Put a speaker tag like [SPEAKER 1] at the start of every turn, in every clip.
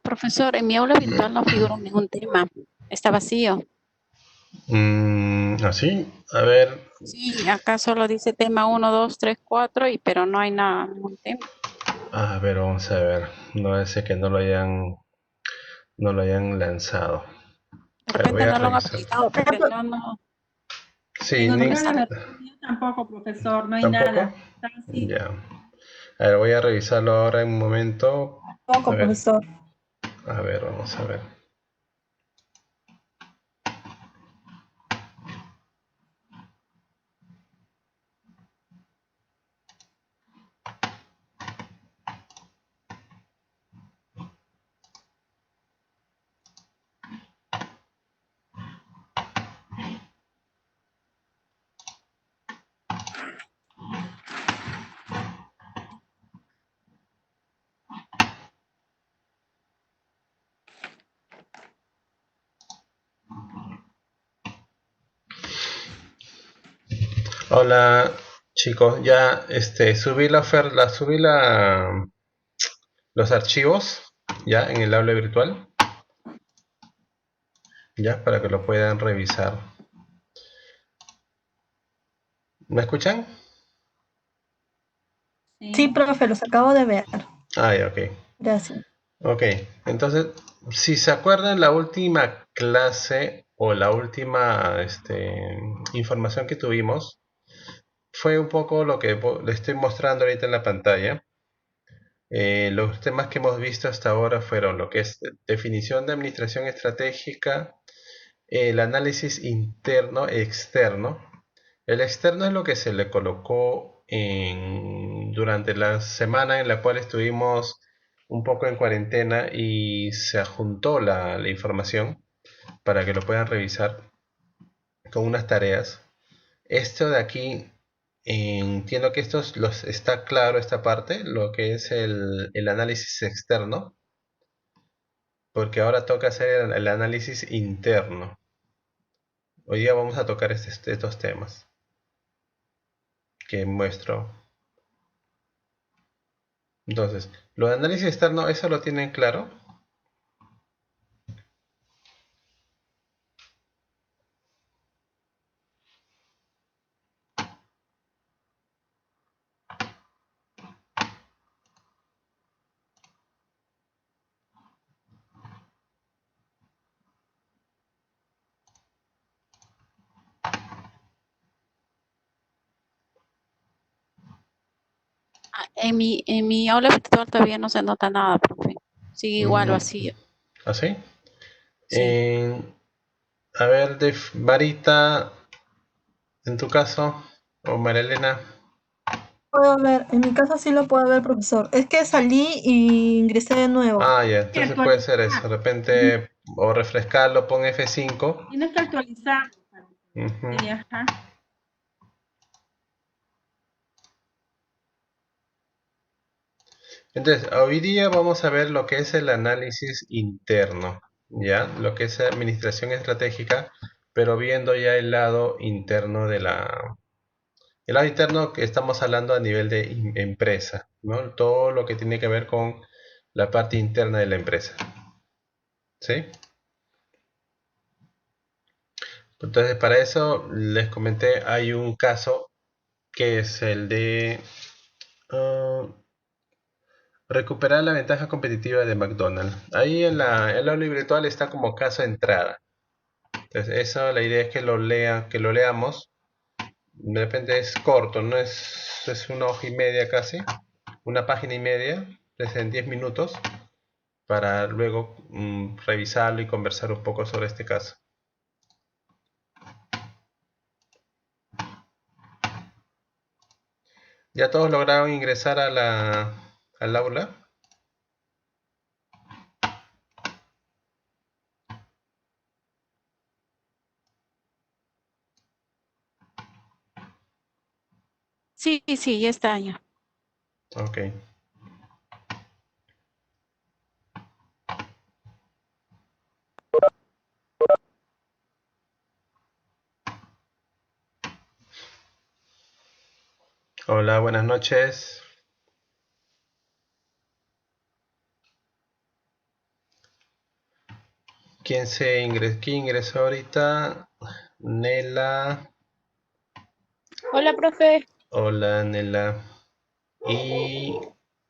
[SPEAKER 1] Profesor, en mi aula virtual no figura ningún tema. Está vacío.
[SPEAKER 2] Así, a ver,
[SPEAKER 1] Sí, acá solo dice tema uno, 2, 3, 4, pero no hay nada, ningún tema.
[SPEAKER 2] vamos a ver. No hace que no lo hayan lanzado.
[SPEAKER 1] De
[SPEAKER 2] A ver, voy
[SPEAKER 1] repente
[SPEAKER 2] a
[SPEAKER 1] no lo han
[SPEAKER 2] revisar.
[SPEAKER 1] aplicado porque no,
[SPEAKER 2] Sí,
[SPEAKER 3] En
[SPEAKER 1] no
[SPEAKER 3] otro
[SPEAKER 1] me
[SPEAKER 3] lado
[SPEAKER 1] sale.
[SPEAKER 3] la versión mía tampoco, profesor, no hay
[SPEAKER 2] ¿tampoco?
[SPEAKER 3] nada. Está así.
[SPEAKER 2] Ya. A ver, voy a revisarlo ahora en un momento. A
[SPEAKER 3] Poco,
[SPEAKER 2] ver,
[SPEAKER 3] profesor.
[SPEAKER 2] vamos a ver. Hola, chicos. Ya, subí los archivos ya en el aula virtual, ya para que lo puedan revisar. ¿Me escuchan?
[SPEAKER 3] Sí,
[SPEAKER 1] Sí.
[SPEAKER 3] profe, los acabo de ver.
[SPEAKER 2] Ya, ok.
[SPEAKER 3] Gracias.
[SPEAKER 2] Ok, entonces, si se acuerdan, la última clase o la última información que tuvimos fue un poco lo que le estoy mostrando ahorita en la pantalla. Los temas que hemos visto hasta ahora fueron lo que es definición de administración estratégica, el análisis interno e externo. El externo es lo que se le colocó durante la semana en la cual estuvimos un poco en cuarentena y se adjuntó la información para que lo puedan revisar con unas tareas. Esto de aquí, entiendo que está claro esta parte, lo que es el análisis externo, porque ahora toca hacer el análisis interno. Hoy día vamos a tocar estos temas que muestro. Entonces, lo de análisis externo, ¿eso lo tienen claro?
[SPEAKER 1] En mi aula virtual todavía no se nota nada, profe. Sigue igual
[SPEAKER 2] Mm,
[SPEAKER 1] vacío.
[SPEAKER 2] ¿Así?
[SPEAKER 1] Sí.
[SPEAKER 2] A ver, Marita, en tu caso, o María Elena.
[SPEAKER 3] Puedo ver, en mi caso sí lo puedo ver, profesor. Es que salí y ingresé de nuevo.
[SPEAKER 2] Ya,
[SPEAKER 3] Que
[SPEAKER 2] entonces puede ser eso.
[SPEAKER 3] actualizar.
[SPEAKER 2] De repente, o refrescarlo, pon F5.
[SPEAKER 3] Tienes que actualizar.
[SPEAKER 2] Ujú.
[SPEAKER 3] Sí, ajá.
[SPEAKER 2] Entonces, hoy día vamos a ver lo que es el análisis interno, ¿ya? Lo que es administración estratégica, pero viendo ya el lado interno El lado interno que estamos hablando a nivel de empresa, ¿no? Todo lo que tiene que ver con la parte interna de la empresa, ¿sí? Entonces, para eso les comenté, hay un caso que es el de ah, recuperar la ventaja competitiva de McDonald's. Ahí en la aula virtual está como caso de entrada. Entonces, eso la idea es que lo leamos. De repente es corto, no es una hoja y media casi, una página y media, es en 10 minutos, para luego revisarlo y conversar un poco sobre este caso. ¿Ya todos lograron ingresar al aula?
[SPEAKER 1] Sí, sí, ya está ya.
[SPEAKER 2] Ok. Hola, buenas noches. ¿Quién ingresó ahorita? Nela.
[SPEAKER 1] Hola, profe.
[SPEAKER 2] Hola, Nela. Y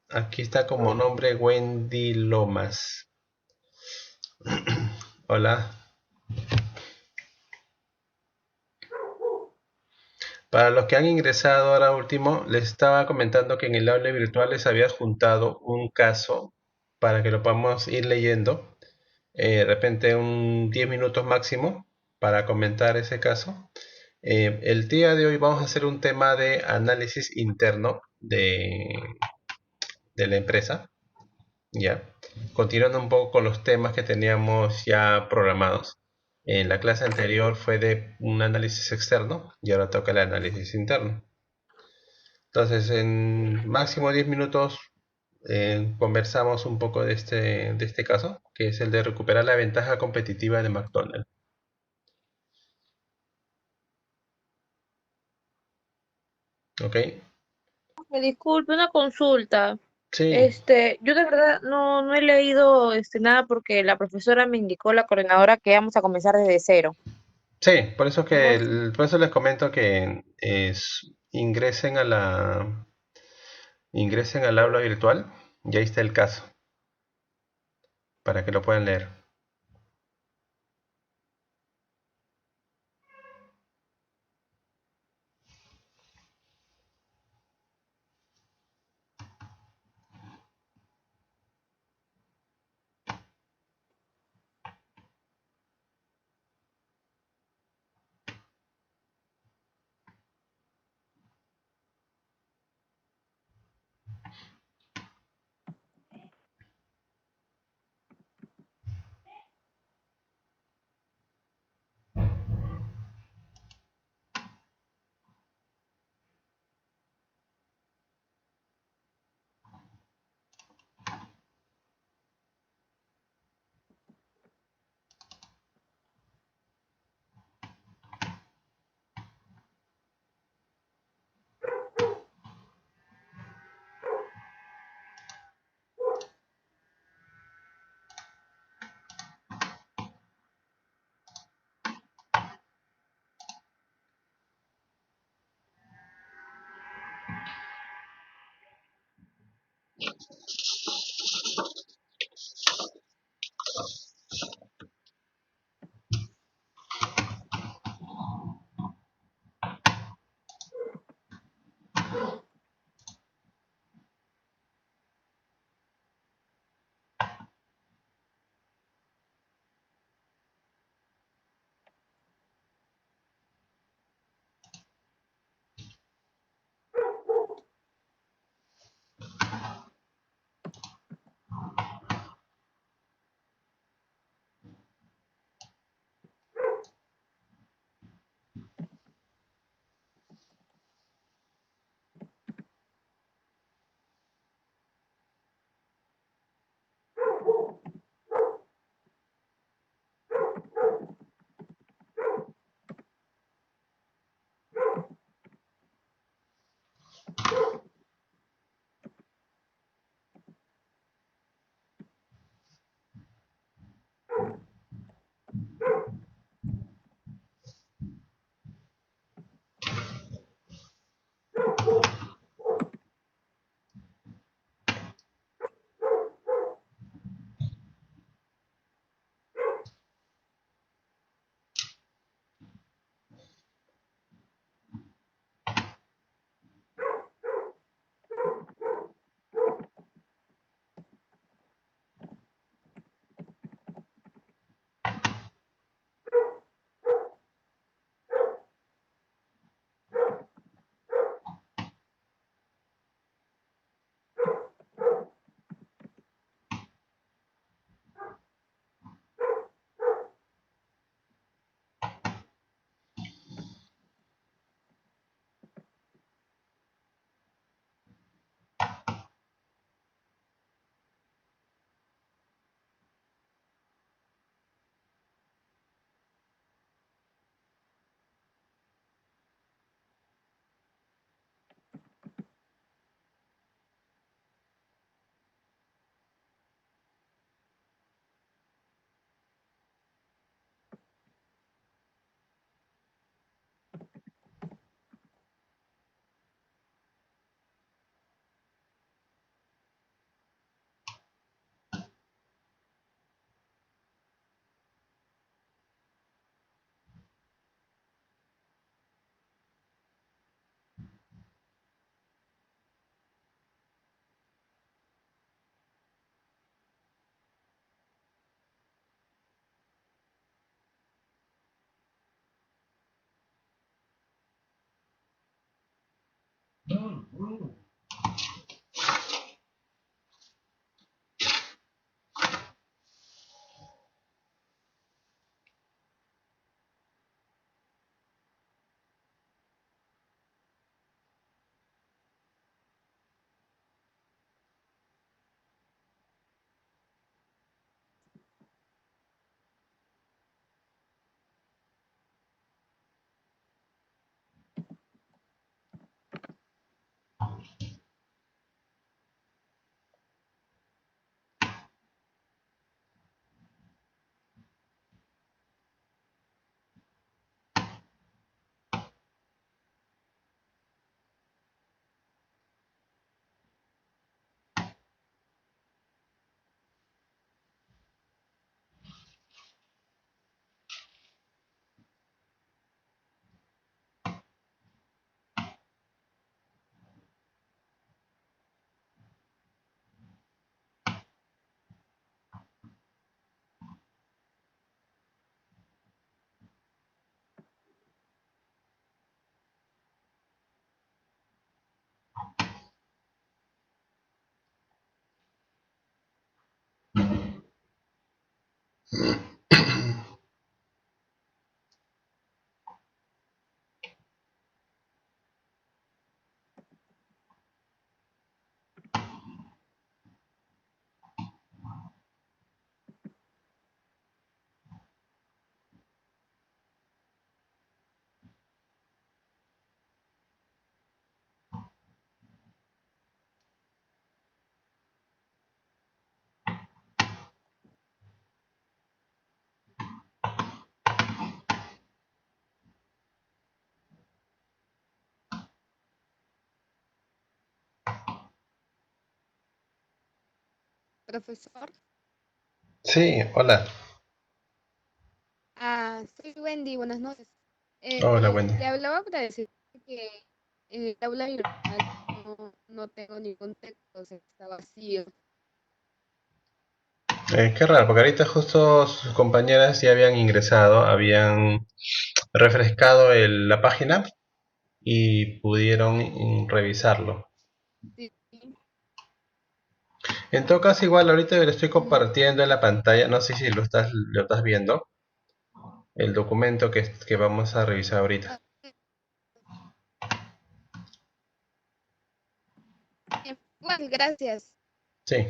[SPEAKER 2] aquí está como nombre Wendy Lomas. Hola. Para los que han ingresado ahora último, les estaba comentando que en el aula virtual les había juntado un caso para que lo podamos ir leyendo. De repente un 10 minutos máximo para comentar ese caso. El día de hoy vamos a hacer un tema de análisis interno de la empresa. Ya. Continuando un poco con los temas que teníamos ya programados. En la clase anterior fue de un análisis externo y ahora toca el análisis interno. Entonces, en máximo 10 minutos conversamos un poco de este caso, que es el de recuperar la ventaja competitiva de McDonald's. ¿Ok?
[SPEAKER 4] Me disculpe, una consulta.
[SPEAKER 2] Sí,
[SPEAKER 4] Yo de verdad no he leído nada porque la profesora me indicó, la coordinadora, que vamos a comenzar desde cero.
[SPEAKER 2] sí, por eso
[SPEAKER 4] No,
[SPEAKER 2] por eso les comento que ingresen al aula virtual y ahí está el caso, para que lo puedan leer.
[SPEAKER 5] Profesor,
[SPEAKER 2] Sí, hola.
[SPEAKER 5] soy Wendy, buenas noches.
[SPEAKER 2] Hola, Wendy.
[SPEAKER 5] Le hablaba para decir que en el aula virtual no tengo ningún texto, o sea, está vacío.
[SPEAKER 2] Qué raro, porque ahorita justo sus compañeras ya habían ingresado, habían refrescado la página y pudieron revisarlo.
[SPEAKER 5] Sí,
[SPEAKER 2] En todo caso, igual ahorita le estoy
[SPEAKER 5] ujú.
[SPEAKER 2] compartiendo en la pantalla, no sé si lo estás viendo, el documento que vamos a revisar ahorita.
[SPEAKER 5] Ah, igual, gracias.
[SPEAKER 2] Sí.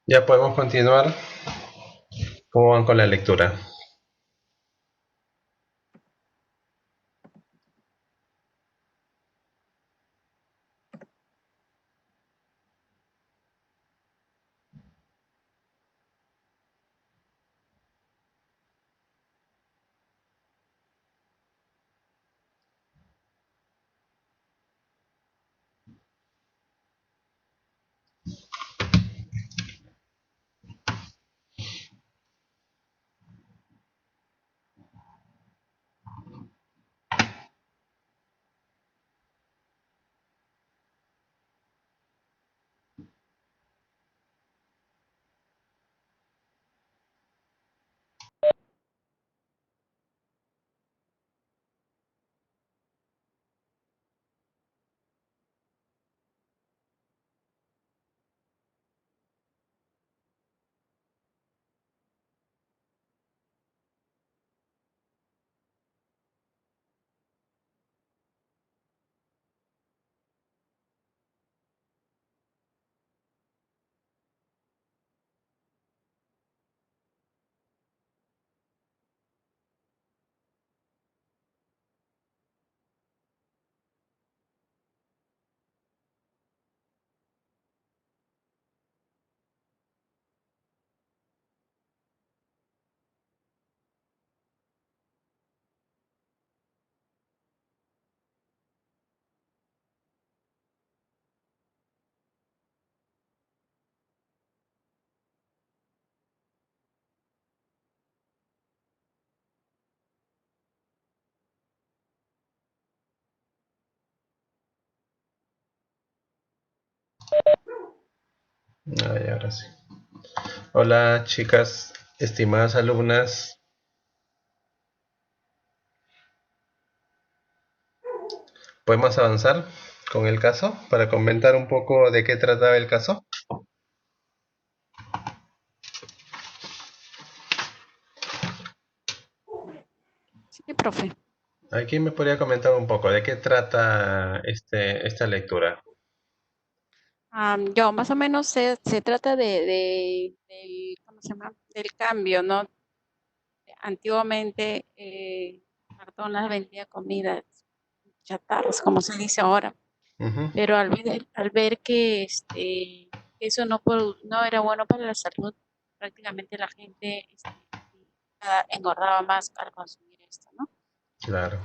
[SPEAKER 2] Ya podemos continuar. ¿Cómo van con la lectura? Ay, ahora sí. Hola, chicas, estimadas alumnas. ¿Podemos avanzar con el caso para comentar un poco de qué trataba el caso?
[SPEAKER 1] Sí, profe.
[SPEAKER 2] Aquí me podría comentar un poco de qué trata esta lectura.
[SPEAKER 1] Yo más o menos se trata del, ¿cómo se llama? Del cambio, ¿no? Antiguamente, McDonald's vendía comida chatarras, como se dice ahora,
[SPEAKER 2] Ujú,
[SPEAKER 1] pero al ver que eso no era bueno para la salud, prácticamente la gente engordaba más al consumir esto, ¿no?
[SPEAKER 2] claro.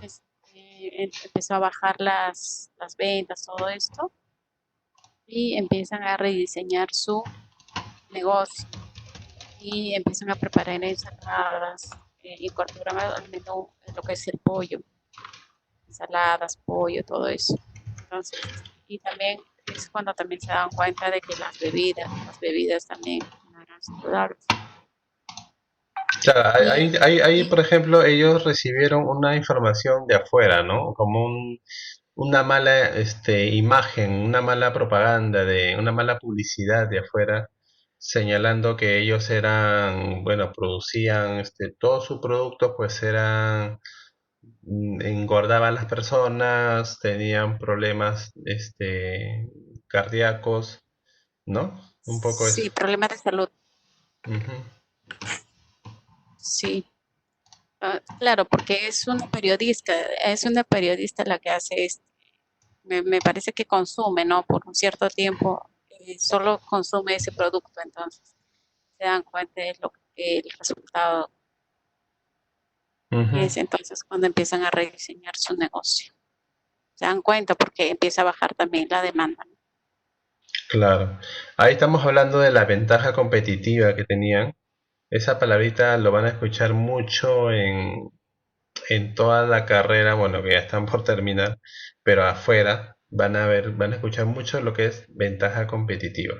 [SPEAKER 1] Empezó a bajar las ventas, todo esto, y empiezan a rediseñar su negocio y empiezan a preparar ensaladas, incorporan al menú lo que es el pollo, ensaladas, pollo, todo eso. Entonces, y también es cuando también se dan cuenta de que las bebidas también no eran saludables.
[SPEAKER 2] Claro,
[SPEAKER 1] Y,
[SPEAKER 2] por
[SPEAKER 1] y
[SPEAKER 2] ejemplo, ellos recibieron una información de afuera, ¿no? Como una mala imagen, una mala propaganda, una mala publicidad de afuera, señalando que ellos eran, bueno, producían todos sus productos, pues eran, engordaban a las personas, tenían problemas cardíacos, ¿no? Un poco eso.
[SPEAKER 1] sí, problemas de salud,
[SPEAKER 2] Ujú.
[SPEAKER 1] sí. Claro, porque es una periodista la que hace esto. Me parece que consume, ¿no? Por un cierto tiempo, solo consume ese producto, entonces se dan cuenta de lo que el resultado, y
[SPEAKER 2] Ujú.
[SPEAKER 1] es entonces cuando empiezan a rediseñar su negocio. Se dan cuenta porque empieza a bajar también la demanda, ¿no?
[SPEAKER 2] Claro. Ahí estamos hablando de la ventaja competitiva que tenían. Esa palabrita lo van a escuchar mucho en toda la carrera, bueno, que ya están por terminar, pero afuera van a escuchar mucho lo que es ventaja competitiva.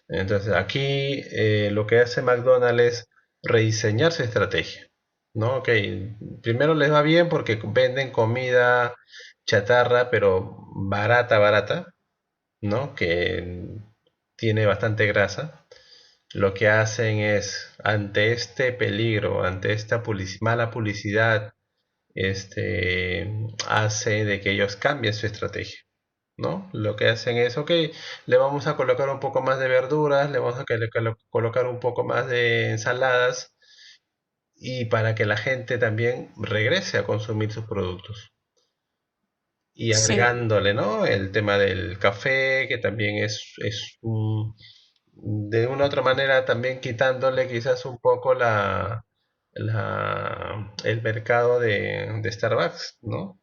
[SPEAKER 2] Entonces, aquí lo que hace McDonald's es rediseñar su estrategia, ¿no? Ok, primero les va bien porque venden comida chatarra, pero barata, barata, ¿no? Que tiene bastante grasa. Lo que hacen es, ante este peligro, ante esta mala publicidad, hace de que ellos cambien su estrategia, ¿no? Lo que hacen es, ok, le vamos a colocar un poco más de verduras, le vamos a colocar un poco más de ensaladas y para que la gente también regrese a consumir sus productos. Y
[SPEAKER 1] Sí,
[SPEAKER 2] agregándole, ¿no? El tema del café, que también de una u otra manera también quitándole quizás un poco el mercado de Starbucks, ¿no?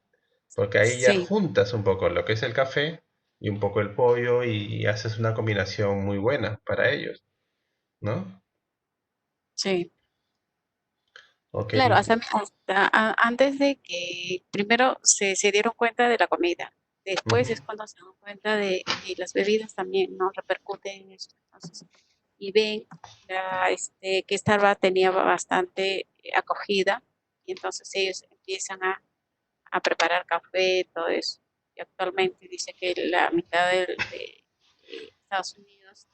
[SPEAKER 2] Porque ahí ya
[SPEAKER 1] sí,
[SPEAKER 2] juntas un poco lo que es el café y un poco el pollo y haces una combinación muy buena para ellos, ¿no?
[SPEAKER 1] sí.
[SPEAKER 2] Ok.
[SPEAKER 1] Claro, antes de que primero se dieron cuenta de la comida, después es
[SPEAKER 2] Ujú,
[SPEAKER 1] cuando se dan cuenta de que las bebidas también no repercuten en eso. Entonces, y ven que Starbucks tenía bastante acogida y entonces ellos empiezan a preparar café, todo eso. Y actualmente dice que la mitad de Estados Unidos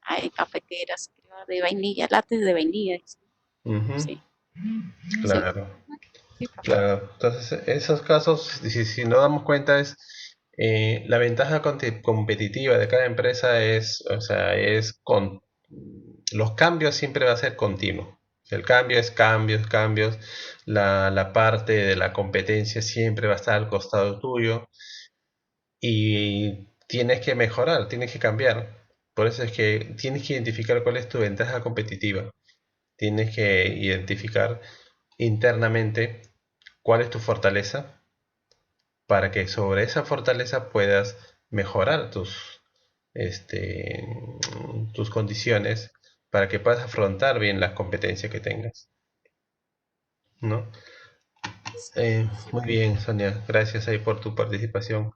[SPEAKER 1] hay cafeteras, creo, de vainilla, lates de vainilla. Dicen.
[SPEAKER 2] ujú,
[SPEAKER 1] Sí, sí,
[SPEAKER 2] claro.
[SPEAKER 1] sí, profe.
[SPEAKER 2] Claro, entonces esos casos, si nos damos cuenta, es la ventaja competitiva de cada empresa es, o sea, los cambios siempre va a ser continuo. El cambio es cambios, cambios. La parte de la competencia siempre va a estar al costado tuyo y tienes que mejorar, tienes que cambiar. Por eso es que tienes que identificar cuál es tu ventaja competitiva. Tienes que identificar internamente cuál es tu fortaleza para que sobre esa fortaleza puedas mejorar este, tus condiciones para que puedas afrontar bien las competencias que tengas, ¿no?
[SPEAKER 1] Sí,
[SPEAKER 2] Muy bien, Sonia, gracias ahí por tu participación.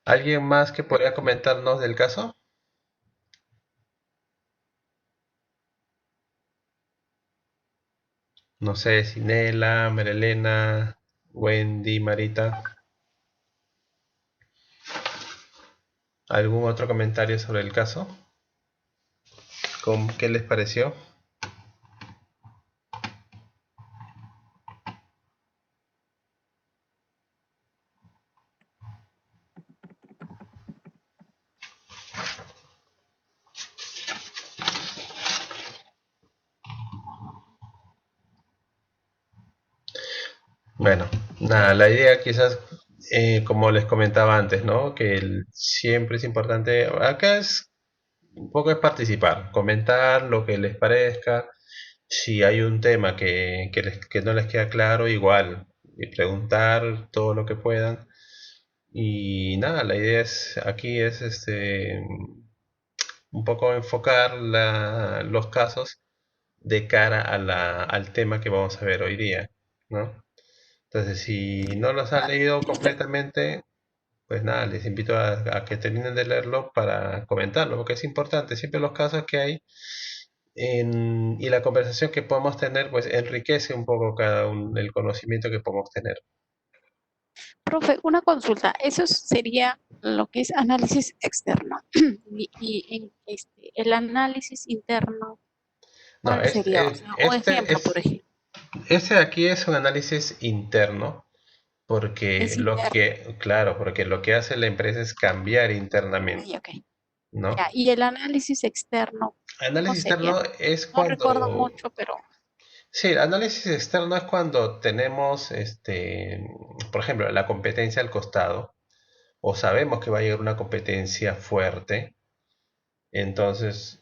[SPEAKER 2] ¿Alguien más que podría comentarnos del caso? No sé, Sinela, Marilena, Wendy, Marita. ¿Algún otro comentario sobre el caso? ¿Qué les pareció? Bueno, nada, la idea quizás, como les comentaba antes, ¿no? Que siempre es importante, acá es un poco es participar, comentar lo que les parezca, si hay un tema que no les queda claro, igual, y preguntar todo lo que puedan. Y nada, la idea aquí es un poco enfocar los casos de cara al tema que vamos a ver hoy día, ¿no? Entonces, si no los han leído completamente, pues nada, les invito a que terminen de leerlo para comentarlo, porque es importante. Siempre los casos que hay y la conversación que podemos tener, pues enriquece un poco el conocimiento que podemos tener.
[SPEAKER 1] profe, una consulta. Eso sería lo que es análisis externo. Y en el análisis interno,
[SPEAKER 2] No,
[SPEAKER 1] ¿cuál sería? O sea, un ejemplo, por ejemplo,
[SPEAKER 2] este de aquí es un análisis interno, porque
[SPEAKER 1] es interno.
[SPEAKER 2] claro, porque lo que hace la empresa es cambiar
[SPEAKER 1] Ok,
[SPEAKER 2] internamente,
[SPEAKER 1] ok.
[SPEAKER 2] ¿no?
[SPEAKER 1] Ya, y el análisis externo, ¿cómo
[SPEAKER 2] Análisis
[SPEAKER 1] sería?
[SPEAKER 2] externo es
[SPEAKER 1] No recuerdo
[SPEAKER 2] cuando.
[SPEAKER 1] mucho, pero
[SPEAKER 2] Sí, el análisis externo es cuando tenemos, por ejemplo, la competencia al costado, o sabemos que va a llegar una competencia fuerte. Entonces,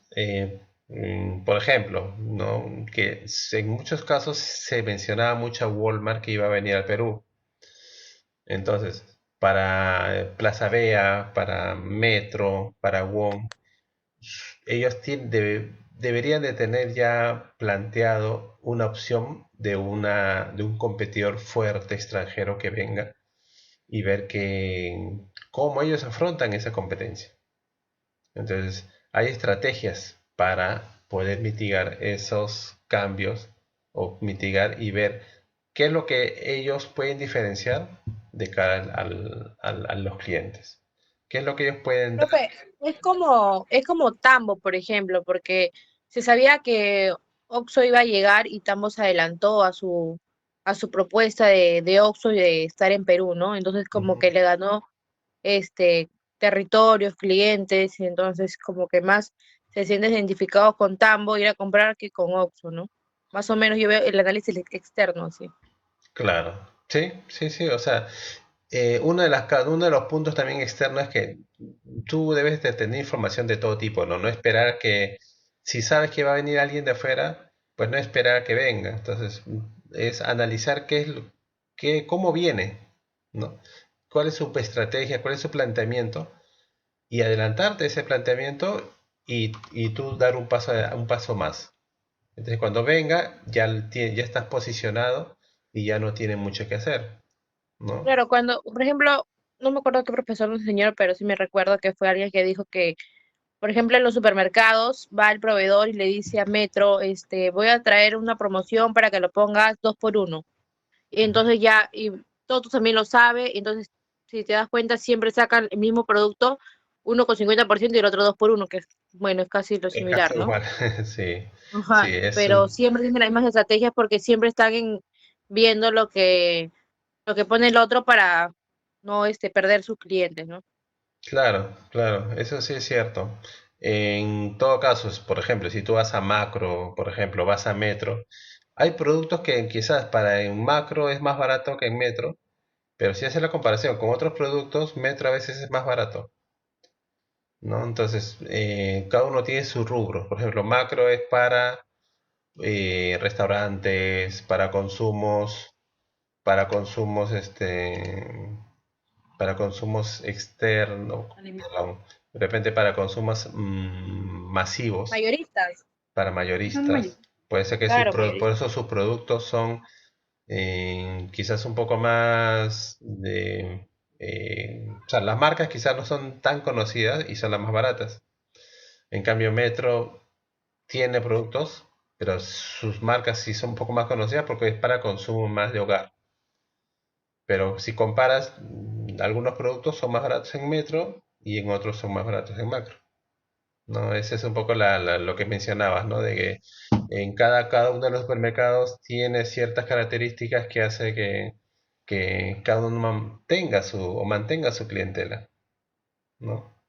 [SPEAKER 2] por ejemplo, ¿no? En muchos casos se mencionaba mucho a Walmart que iba a venir al Perú. Entonces, para Plaza Vea, para Metro, para WOM, ellos deberían de tener ya planteado una opción de un competidor fuerte extranjero que venga y ver cómo ellos afrontan esa competencia. Entonces, hay estrategias para poder mitigar esos cambios o mitigar y ver qué es lo que ellos pueden diferenciar de cara a los clientes. ¿Qué es lo que ellos pueden dar?
[SPEAKER 4] Profe, es como Tambo, por ejemplo, porque se sabía que Oxxo iba a llegar y Tambo se adelantó a su propuesta de Oxxo y de estar en Perú, ¿no? Entonces como
[SPEAKER 2] Ujú.
[SPEAKER 4] que le ganó este territorios, clientes, y entonces como que más se sienten identificados con Tambo ir a comprar que con Oxxo, ¿no? Más o menos yo veo el análisis externo, sí.
[SPEAKER 2] Claro, sí, sí, sí, o sea, uno de los puntos también externos es que tú debes de tener información de todo tipo, ¿no? No esperar que, si sabes que va a venir alguien de afuera, pues no esperar que venga. Entonces, es analizar cómo viene, ¿no? ¿Cuál es su estrategia, cuál es su planteamiento? Y adelantarte ese planteamiento y tú dar un paso más. Entonces, cuando venga, ya estás posicionado y ya no tiene mucho que hacer, ¿no?
[SPEAKER 4] Claro, cuando, por ejemplo, no me acuerdo qué profesor nos enseñó, pero sí me recuerdo que fue alguien que dijo que, por ejemplo, en los supermercados va el proveedor y le dice a Metro, voy a traer una promoción para que lo pongas 2 por 1. Y entonces ya, y todos también lo sabe, y entonces, si te das cuenta, siempre sacan el mismo producto, uno con 50% y el otro 2 por 1, que es, bueno, es casi lo
[SPEAKER 2] Es
[SPEAKER 4] similar,
[SPEAKER 2] casi
[SPEAKER 4] ¿no?
[SPEAKER 2] igual, sí, sí,
[SPEAKER 4] Ajá, pero siempre tienen las mismas estrategias porque siempre están viendo lo que pone el otro para no perder sus clientes, ¿no?
[SPEAKER 2] claro, claro, eso sí es cierto. En todo caso, por ejemplo, si tú vas a Macro, por ejemplo, vas a Metro, hay productos que quizás para en Macro es más barato que en Metro, pero si haces la comparación con otros productos, Metro a veces es más barato, ¿no? Entonces, cada uno tiene su rubro. Por ejemplo, Macro es para restaurantes, para consumos, para consumos externos, perdón, de repente para consumos masivos,
[SPEAKER 4] Mayoristas,
[SPEAKER 2] para
[SPEAKER 1] Son
[SPEAKER 2] mayoristas. Puede ser que
[SPEAKER 4] claro,
[SPEAKER 2] por
[SPEAKER 4] mayoristas.
[SPEAKER 2] eso sus productos son quizás un poco más de... o sea, las marcas quizás no son tan conocidas y son las más baratas. En cambio, Metro tiene productos, pero sus marcas sí son un poco más conocidas porque es para consumo más de hogar. Pero si comparas, algunos productos son más baratos en Metro y en otros son más baratos en Macro. ¿No? Ese es un poco lo que mencionabas, ¿no? De que en cada uno de los supermercados tiene ciertas características que hace que cada uno mantenga su clientela, ¿no?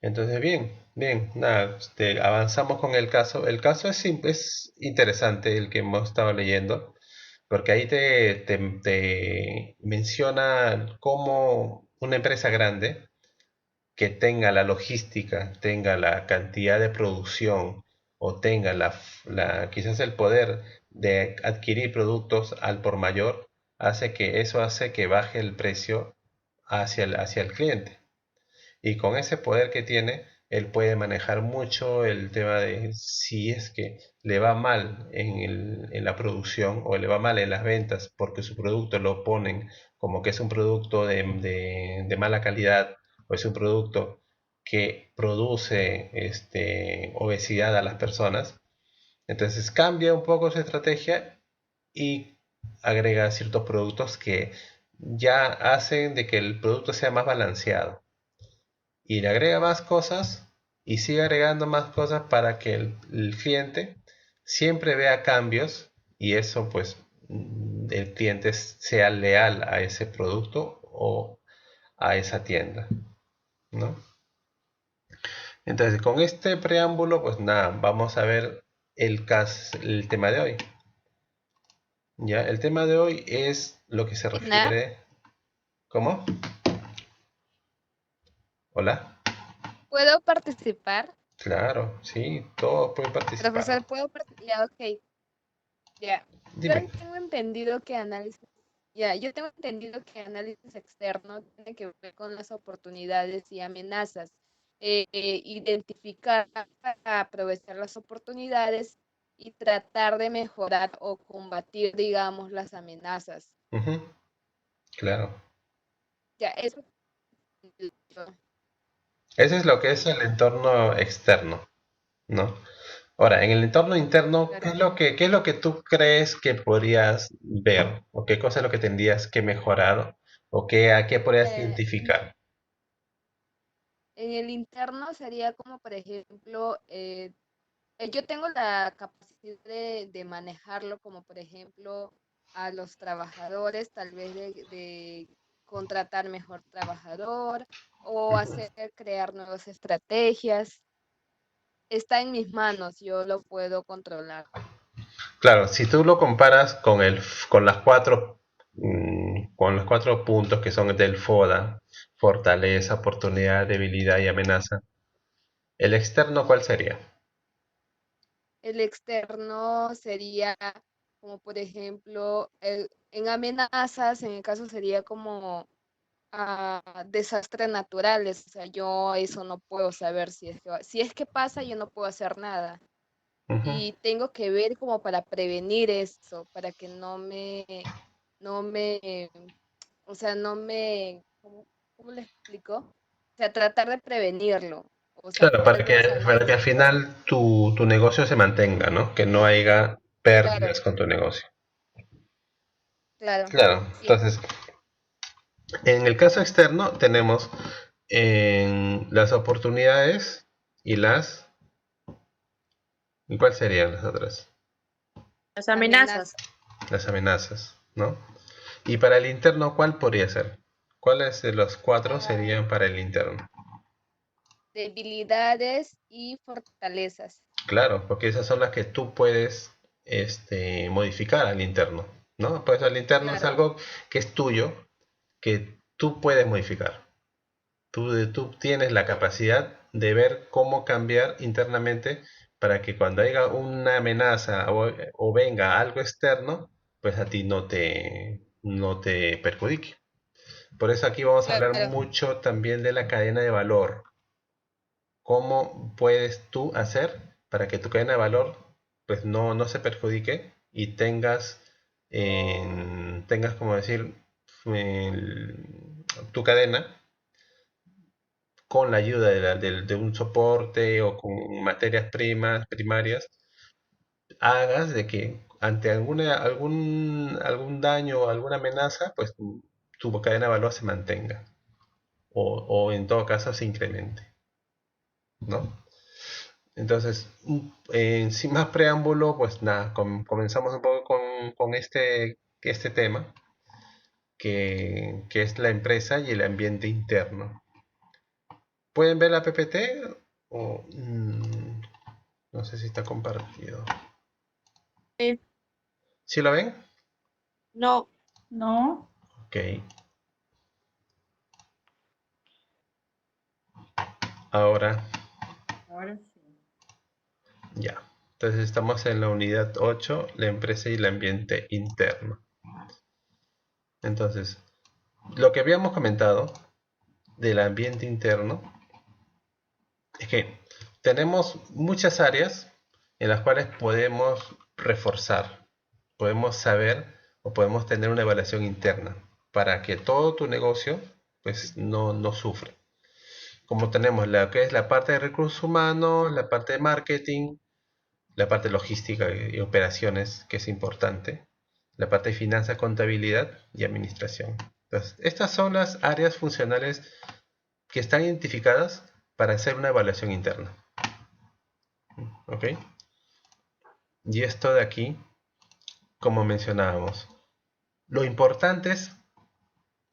[SPEAKER 2] Entonces, bien, bien, nada, avanzamos con el caso. El caso es interesante el que hemos estado leyendo, porque ahí te menciona cómo una empresa grande que tenga la logística, tenga la cantidad de producción o tenga quizás el poder de adquirir productos al por mayor, hace que baje el precio hacia el cliente. Y con ese poder que tiene, él puede manejar mucho el tema de si es que le va mal en la producción o le va mal en las ventas porque su producto lo ponen como que es un producto de mala calidad o es un producto que produce obesidad a las personas. Entonces cambia un poco su estrategia y agrega ciertos productos que ya hacen de que el producto sea más balanceado y le agrega más cosas y sigue agregando más cosas para que el cliente siempre vea cambios y eso pues el cliente sea leal a ese producto o a esa tienda, ¿no? Entonces con este preámbulo pues nada, vamos a ver el tema de hoy. Ya, el tema de hoy es lo que se
[SPEAKER 5] Nada,
[SPEAKER 2] refiere. ¿Cómo? Hola.
[SPEAKER 5] ¿puedo participar?
[SPEAKER 2] Claro, sí, todos pueden participar.
[SPEAKER 5] Profesor, ¿puedo participar? Ya, ok, ya. Yo
[SPEAKER 2] Dime.
[SPEAKER 5] tengo entendido que análisis externo tiene que ver con las oportunidades y amenazas. Identificar para aprovechar las oportunidades y tratar de mejorar o combatir, digamos, las amenazas.
[SPEAKER 2] Ujú, claro.
[SPEAKER 5] Ya, eso.
[SPEAKER 2] Ese es lo que es el entorno externo, ¿no? Ahora, en el entorno interno,
[SPEAKER 5] Claro.
[SPEAKER 2] qué es lo que tú crees que podrías ver? ¿O qué cosa es lo que tendrías que mejorar? ¿O a qué podrías
[SPEAKER 5] Eh,
[SPEAKER 2] identificar?
[SPEAKER 5] en el interno sería como, por ejemplo, yo tengo la capacidad de manejarlo como, por ejemplo, a los trabajadores, tal vez contratar mejor trabajador o crear nuevas estrategias. Está en mis manos, yo lo puedo controlar.
[SPEAKER 2] Claro, si tú lo comparas con con los cuatro puntos que son del FODA, fortaleza, oportunidad, debilidad y amenaza, ¿el externo cuál sería?
[SPEAKER 5] El externo sería como, por ejemplo, en amenazas, en el caso sería como desastres naturales. O sea, yo eso no puedo saber si es que pasa, yo no puedo hacer nada.
[SPEAKER 2] Ujú.
[SPEAKER 5] Y tengo que ver como para prevenir eso, para que no me, o sea, ¿cómo le explico? O sea, tratar de prevenirlo. O sea,
[SPEAKER 2] Claro,
[SPEAKER 5] tal vez a
[SPEAKER 2] para que
[SPEAKER 5] más,
[SPEAKER 2] al final tu negocio se mantenga, ¿no? Que no haya
[SPEAKER 5] claro,
[SPEAKER 2] pérdidas con tu negocio.
[SPEAKER 5] claro,
[SPEAKER 2] Claro,
[SPEAKER 5] sí.
[SPEAKER 2] entonces, en el caso externo tenemos las oportunidades y ¿y cuáles serían las otras?
[SPEAKER 4] Las
[SPEAKER 5] Amenazas,
[SPEAKER 4] amenazas.
[SPEAKER 2] Las amenazas, ¿no? Y para el interno, ¿cuál podría ser? ¿Cuáles de los cuatro
[SPEAKER 5] ah,
[SPEAKER 2] serían para el interno?
[SPEAKER 5] debilidades y fortalezas.
[SPEAKER 2] Claro, porque esas son las que tú puedes modificar al interno, ¿no? Pues el interno es
[SPEAKER 5] Claro,
[SPEAKER 2] algo que es tuyo, que tú puedes modificar. Tú tienes la
[SPEAKER 5] sí,
[SPEAKER 2] capacidad de ver cómo cambiar internamente para que cuando haya una amenaza o venga algo externo, pues a ti no te perjudique. Por eso aquí vamos a hablar
[SPEAKER 5] claro,
[SPEAKER 2] mucho también de la cadena de valor. ¿Cómo puedes tú hacer para que tu cadena de valor pues no se perjudique y tengas como decir, tu cadena con la ayuda de un soporte o con materias primas, primarias, hagas de que ante algún daño o alguna amenaza, pues tu cadena de valor se mantenga o en todo caso se incremente, ¿no? Entonces, sin más preámbulo, pues nada, comenzamos un poco con este tema, que es la empresa y el ambiente interno. ¿Pueden ver la PPT? O, no sé si está compartido.
[SPEAKER 4] Sí.
[SPEAKER 2] ¿Sí lo ven?
[SPEAKER 4] No,
[SPEAKER 3] ¿No?
[SPEAKER 2] Ok. Ahora,
[SPEAKER 3] Ahora sí.
[SPEAKER 2] ya. Entonces estamos en la unidad 8, la empresa y el ambiente interno. Entonces, lo que habíamos comentado del ambiente interno es que tenemos muchas áreas en las cuales podemos reforzar, podemos saber o podemos tener una evaluación interna para que todo tu negocio pues no sufra. Como tenemos la que es la parte de recursos humanos, la parte de marketing, la parte de logística y operaciones, que es importante, la parte de finanzas, contabilidad y administración. Entonces, estas son las áreas funcionales que están identificadas para hacer una evaluación interna. ¿Ok? Y esto de aquí, como mencionábamos, lo importante es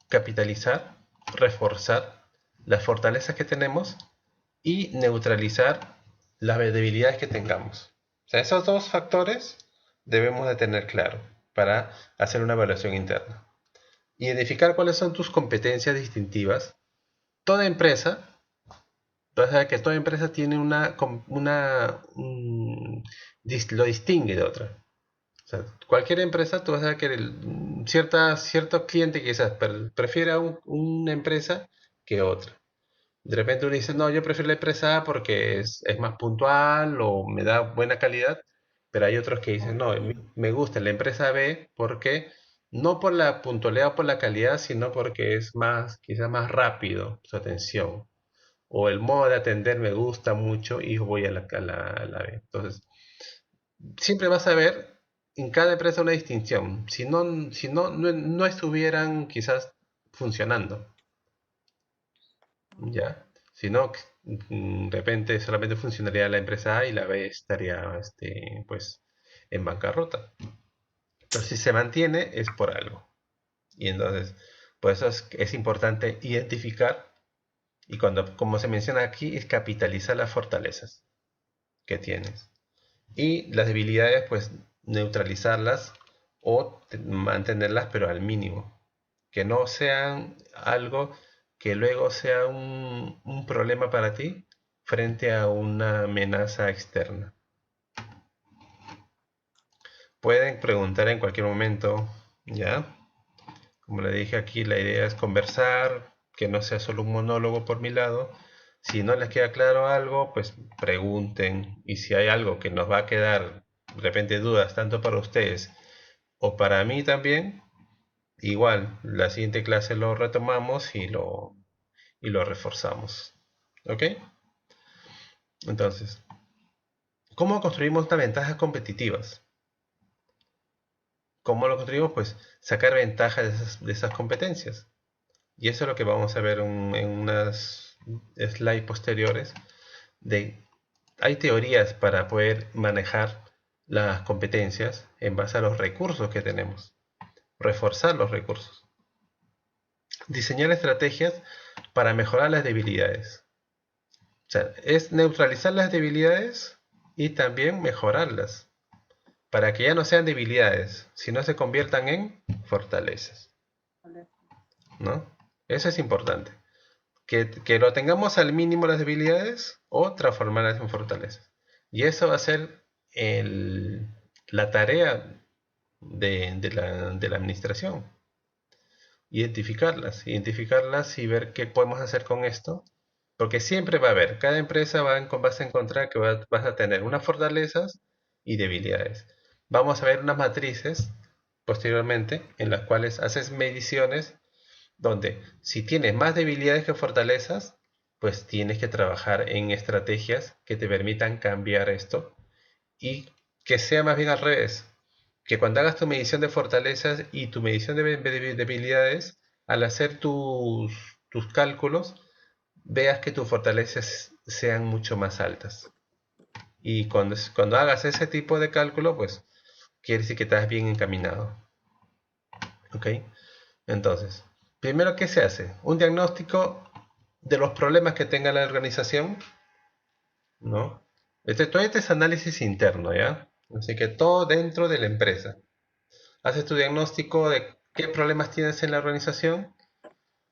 [SPEAKER 2] capitalizar, reforzar las fortalezas que tenemos y neutralizar las debilidades que tengamos. O sea, esos dos factores debemos de tener claro para hacer una evaluación interna. Identificar cuáles son tus competencias distintivas. Toda empresa, vas a ver que toda empresa tiene lo distingue de otra. O sea, cualquier empresa, tú vas a ver que cierto cliente quizás prefiere a una empresa que otra. De repente uno dice, no, yo prefiero la empresa A porque es más puntual o me da buena calidad, pero hay otros que dicen, no, me gusta la empresa B porque no por la puntualidad o por la calidad, sino porque es quizás más rápido su atención. O el modo de atender me gusta mucho y voy a la B. Entonces, siempre vas a ver en cada empresa una distinción. Si no estuvieran quizás funcionando. Ya. Si no, de repente solamente funcionaría la empresa A y la B estaría pues en bancarrota. Pero si se mantiene es por algo. Y entonces Por eso es importante identificar y como se menciona aquí, es capitalizar las fortalezas que tienes. Y las debilidades, pues neutralizarlas o mantenerlas, pero al mínimo. Que no sean algo que luego sea un problema para ti frente a una amenaza externa. Pueden preguntar en cualquier momento, ¿ya? Como le dije aquí, la idea es conversar, que no sea solo un monólogo por mi lado. Si no les queda claro algo, pues pregunten. Y si hay algo que nos va a quedar, de repente dudas, tanto para ustedes o para mí también, igual, la siguiente clase lo retomamos y lo reforzamos. ¿Ok? Entonces, ¿cómo construimos estas ventajas competitivas? ¿Cómo lo construimos? Pues sacar ventaja de esas competencias. Y eso es lo que vamos a ver en unas slides posteriores. Hay teorías para poder manejar las competencias en base a los recursos que tenemos. Reforzar los recursos. Diseñar estrategias para mejorar las debilidades. O sea, es neutralizar las debilidades y también mejorarlas. Para que ya no sean debilidades, sino se conviertan en fortalezas. ¿No? Eso es importante. Que lo tengamos al mínimo las debilidades o transformarlas en fortalezas. Y eso va a ser la tarea de la administración. Identificarlas y ver qué podemos hacer con esto. Porque siempre va a haber, cada empresa vas a encontrar que vas a tener unas fortalezas y debilidades. Vamos a ver unas matrices posteriormente en las cuales haces mediciones donde si tienes más debilidades que fortalezas, pues tienes que trabajar en estrategias que te permitan cambiar esto y que sea más bien al revés, que cuando hagas tu medición de fortalezas y tu medición de debilidades, al hacer tus cálculos, veas que tus fortalezas sean mucho más altas. Y cuando hagas ese tipo de cálculo, pues quiere decir que estás bien encaminado. ¿Ok? Entonces, primero, ¿qué se hace? Un diagnóstico de los problemas que tenga la organización, ¿no? Todo este es análisis interno, ¿ya? Así que todo dentro de la empresa. Haces tu diagnóstico de qué problemas tienes en la organización.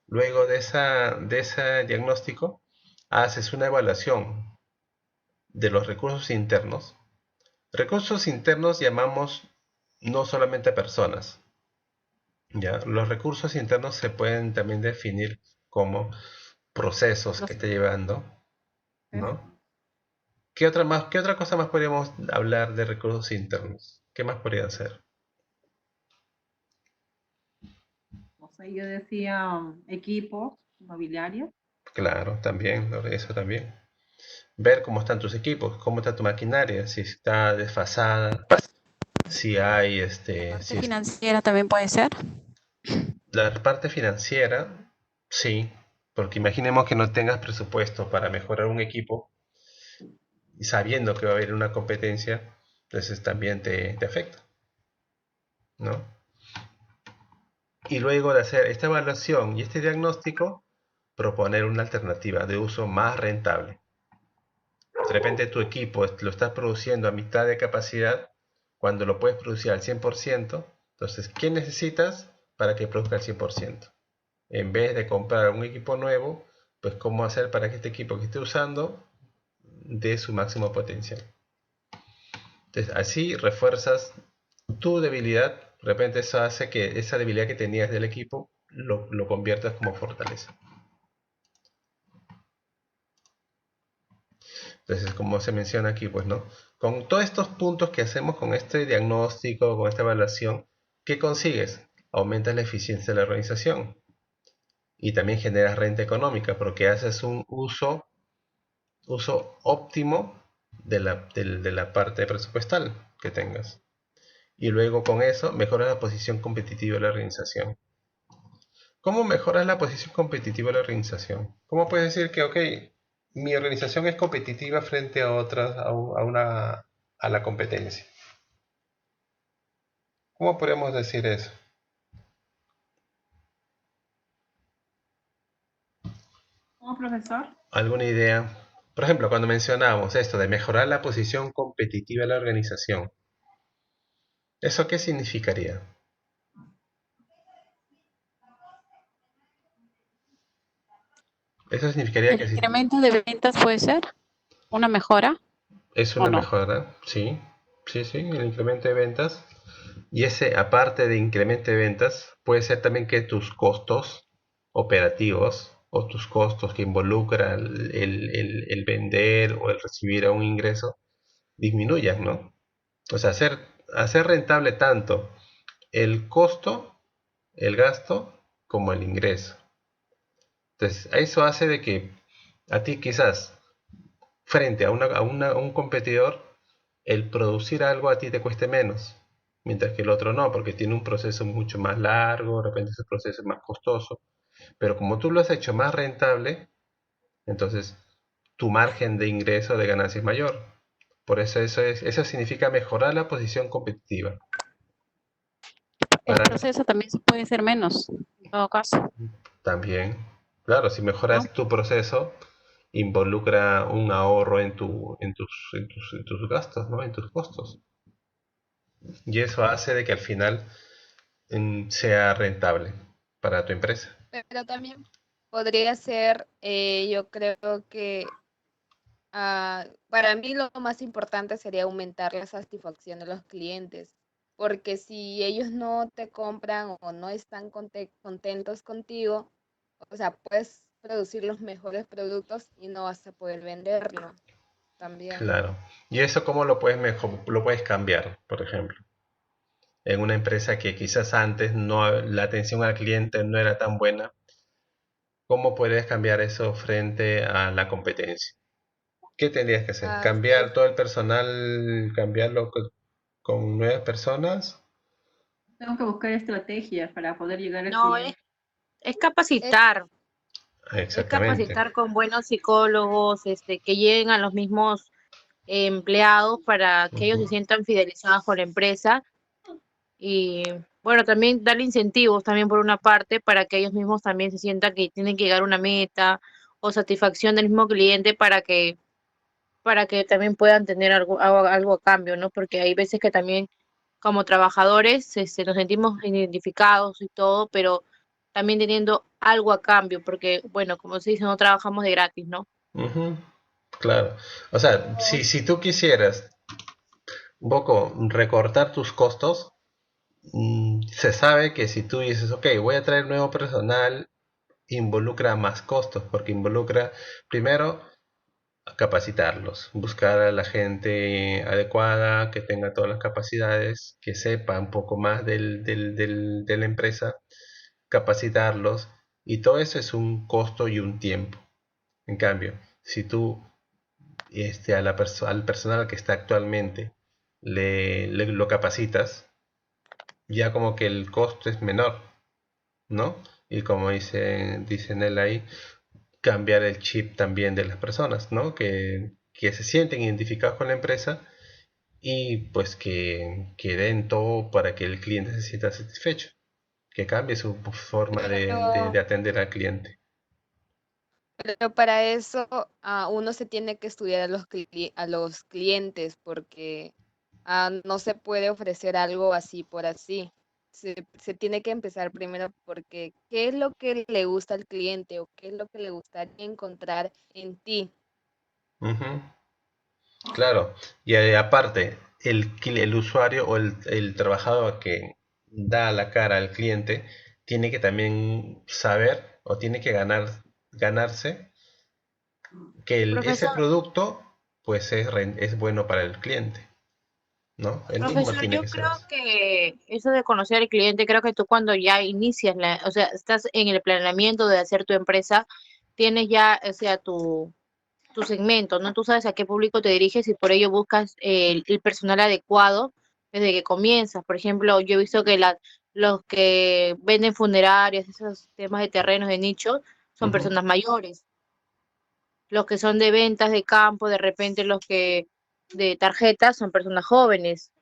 [SPEAKER 2] Luego de ese diagnóstico, haces una evaluación de los recursos internos. Recursos internos llamamos no solamente a personas, ¿ya? Los recursos internos se pueden también definir como procesos que esté llevando, ¿no? ¿Qué otra cosa más podríamos hablar de recursos internos? ¿Qué más podría ser?
[SPEAKER 6] No sé, yo decía equipos mobiliarios.
[SPEAKER 2] Claro, también, eso también. Ver cómo están tus equipos, cómo está tu maquinaria, si está desfasada, si hay
[SPEAKER 1] Parte financiera también puede ser.
[SPEAKER 2] la parte financiera, sí, porque imaginemos que no tengas presupuesto para mejorar un equipo y sabiendo que va a haber una competencia, entonces también te afecta, ¿no? Y luego de hacer esta evaluación y este diagnóstico, proponer una alternativa de uso más rentable. De repente tu equipo lo estás produciendo a mitad de capacidad cuando lo puedes producir al 100%. Entonces, ¿qué necesitas para que produzca al 100%? En vez de comprar un equipo nuevo, pues cómo hacer para que este equipo que esté usando dé su máximo potencial. Entonces, así refuerzas tu debilidad. De repente eso hace que esa debilidad que tenías del equipo lo conviertas como fortaleza. Entonces, como se menciona aquí, pues, ¿no? Con todos estos puntos que hacemos con este diagnóstico, con esta evaluación, ¿qué consigues? Aumentas la eficiencia de la organización y también generas renta económica porque haces un uso óptimo de la parte presupuestal que tengas. Y luego con eso mejoras la posición competitiva de la organización. ¿Cómo mejoras la posición competitiva de la organización? ¿Cómo puedes decir que, ok, mi organización es competitiva frente a otras, a la competencia? ¿Cómo podemos decir eso?
[SPEAKER 6] ¿Cómo, profesor?
[SPEAKER 2] ¿Alguna idea? Por ejemplo, cuando mencionábamos esto de mejorar la posición competitiva de la organización, ¿eso qué significaría? Eso significaría
[SPEAKER 1] El
[SPEAKER 2] que si
[SPEAKER 1] incremento de ventas puede ser una mejora
[SPEAKER 2] es
[SPEAKER 1] o
[SPEAKER 2] una
[SPEAKER 1] no.
[SPEAKER 2] mejora, sí, sí, sí, el incremento de ventas. Y ese, aparte de incremento de ventas, puede ser también que tus costos operativos o tus costos que involucran el vender o el recibir a un ingreso disminuyan, ¿no? O sea, hacer rentable tanto el costo, el gasto, como el ingreso. Entonces, eso hace de que a ti quizás, frente a un competidor, el producir algo a ti te cueste menos, mientras que el otro no, porque tiene un proceso mucho más largo, de repente ese proceso es más costoso, pero como tú lo has hecho más rentable, entonces tu margen de ingreso de ganancia es mayor. Por eso eso significa mejorar la posición competitiva.
[SPEAKER 1] El
[SPEAKER 2] Para
[SPEAKER 1] proceso también se puede ser menos, en todo caso,
[SPEAKER 2] también, claro, si
[SPEAKER 1] ¿no?
[SPEAKER 2] mejoras tu proceso, involucra un ahorro en tus gastos, ¿no? En tus costos. Y eso hace de que al final sea rentable para tu empresa.
[SPEAKER 5] Pero también podría ser, yo creo que para mí lo más importante sería aumentar la satisfacción de los clientes, porque si ellos no te compran o no están contentos contigo, o sea, puedes producir los mejores productos y no vas a poder venderlo también.
[SPEAKER 2] Claro. ¿Y eso cómo lo puedes lo puedes cambiar, por ejemplo? En una empresa que quizás antes la atención al cliente no era tan buena, ¿cómo puedes cambiar eso frente a la competencia? ¿Qué tendrías que hacer?
[SPEAKER 5] Sí,
[SPEAKER 2] ¿Cambiar todo el personal, cambiarlo con nuevas personas?
[SPEAKER 6] Tengo que buscar estrategias para poder llegar al
[SPEAKER 4] No, es,
[SPEAKER 6] cliente.
[SPEAKER 4] es
[SPEAKER 5] es,
[SPEAKER 4] capacitar, es
[SPEAKER 2] Exactamente.
[SPEAKER 4] capacitar con buenos psicólogos, que lleguen a los mismos empleados para que ellos
[SPEAKER 2] Ujú,
[SPEAKER 4] se sientan fidelizados con la empresa y bueno, también darle incentivos también por una parte para que ellos mismos también se sientan que tienen que llegar a una meta o satisfacción del mismo cliente para que también puedan tener algo a cambio, ¿no? Porque hay veces que también como trabajadores nos sentimos identificados y todo, pero también teniendo algo a cambio, porque bueno, como se dice, no trabajamos de gratis, ¿no?
[SPEAKER 2] ujú, claro. O sea, si tú quisieras un poco recortar tus costos, se sabe que si tú dices, ok, voy a traer nuevo personal, involucra más costos, porque involucra primero capacitarlos, buscar a la gente adecuada, que tenga todas las capacidades, que sepa un poco más de la empresa, capacitarlos, y todo eso es un costo y un tiempo. En cambio, si tú al personal que está actualmente lo capacitas, ya como que el costo es menor, ¿no? Y como dicen él ahí, cambiar el chip también de las personas, ¿no? Que se sienten identificados con la empresa y pues que den todo para que el cliente se sienta satisfecho, que cambie su forma
[SPEAKER 5] pero,
[SPEAKER 2] de atender al cliente.
[SPEAKER 5] pero para eso uno se tiene que estudiar a a los clientes porque no se puede ofrecer algo así por así. Se tiene que empezar primero porque ¿qué es lo que le gusta al cliente o qué es lo que le gustaría encontrar en ti?
[SPEAKER 2] Ujú, claro, y aparte, el usuario o el trabajador que da la cara al cliente tiene que también saber o tiene que ganarse que ese
[SPEAKER 4] Profesor,
[SPEAKER 2] producto pues es bueno para el cliente, ¿no? Él mismo
[SPEAKER 4] profesor,
[SPEAKER 2] tiene
[SPEAKER 4] yo
[SPEAKER 2] que ser
[SPEAKER 4] creo
[SPEAKER 2] eso.
[SPEAKER 4] que eso de conocer al cliente, creo que tú cuando ya inicias o sea, estás en el planeamiento de hacer tu empresa, tienes ya, o sea, tu segmento, ¿no? Tú sabes a qué público te diriges y por ello buscas el personal adecuado desde que comienzas. Por ejemplo, yo he visto que los que venden funerarias, esos temas de terrenos de nicho, son
[SPEAKER 2] Ujú,
[SPEAKER 4] personas mayores. Los que son de ventas de campo, de repente los que de tarjetas son personas jóvenes,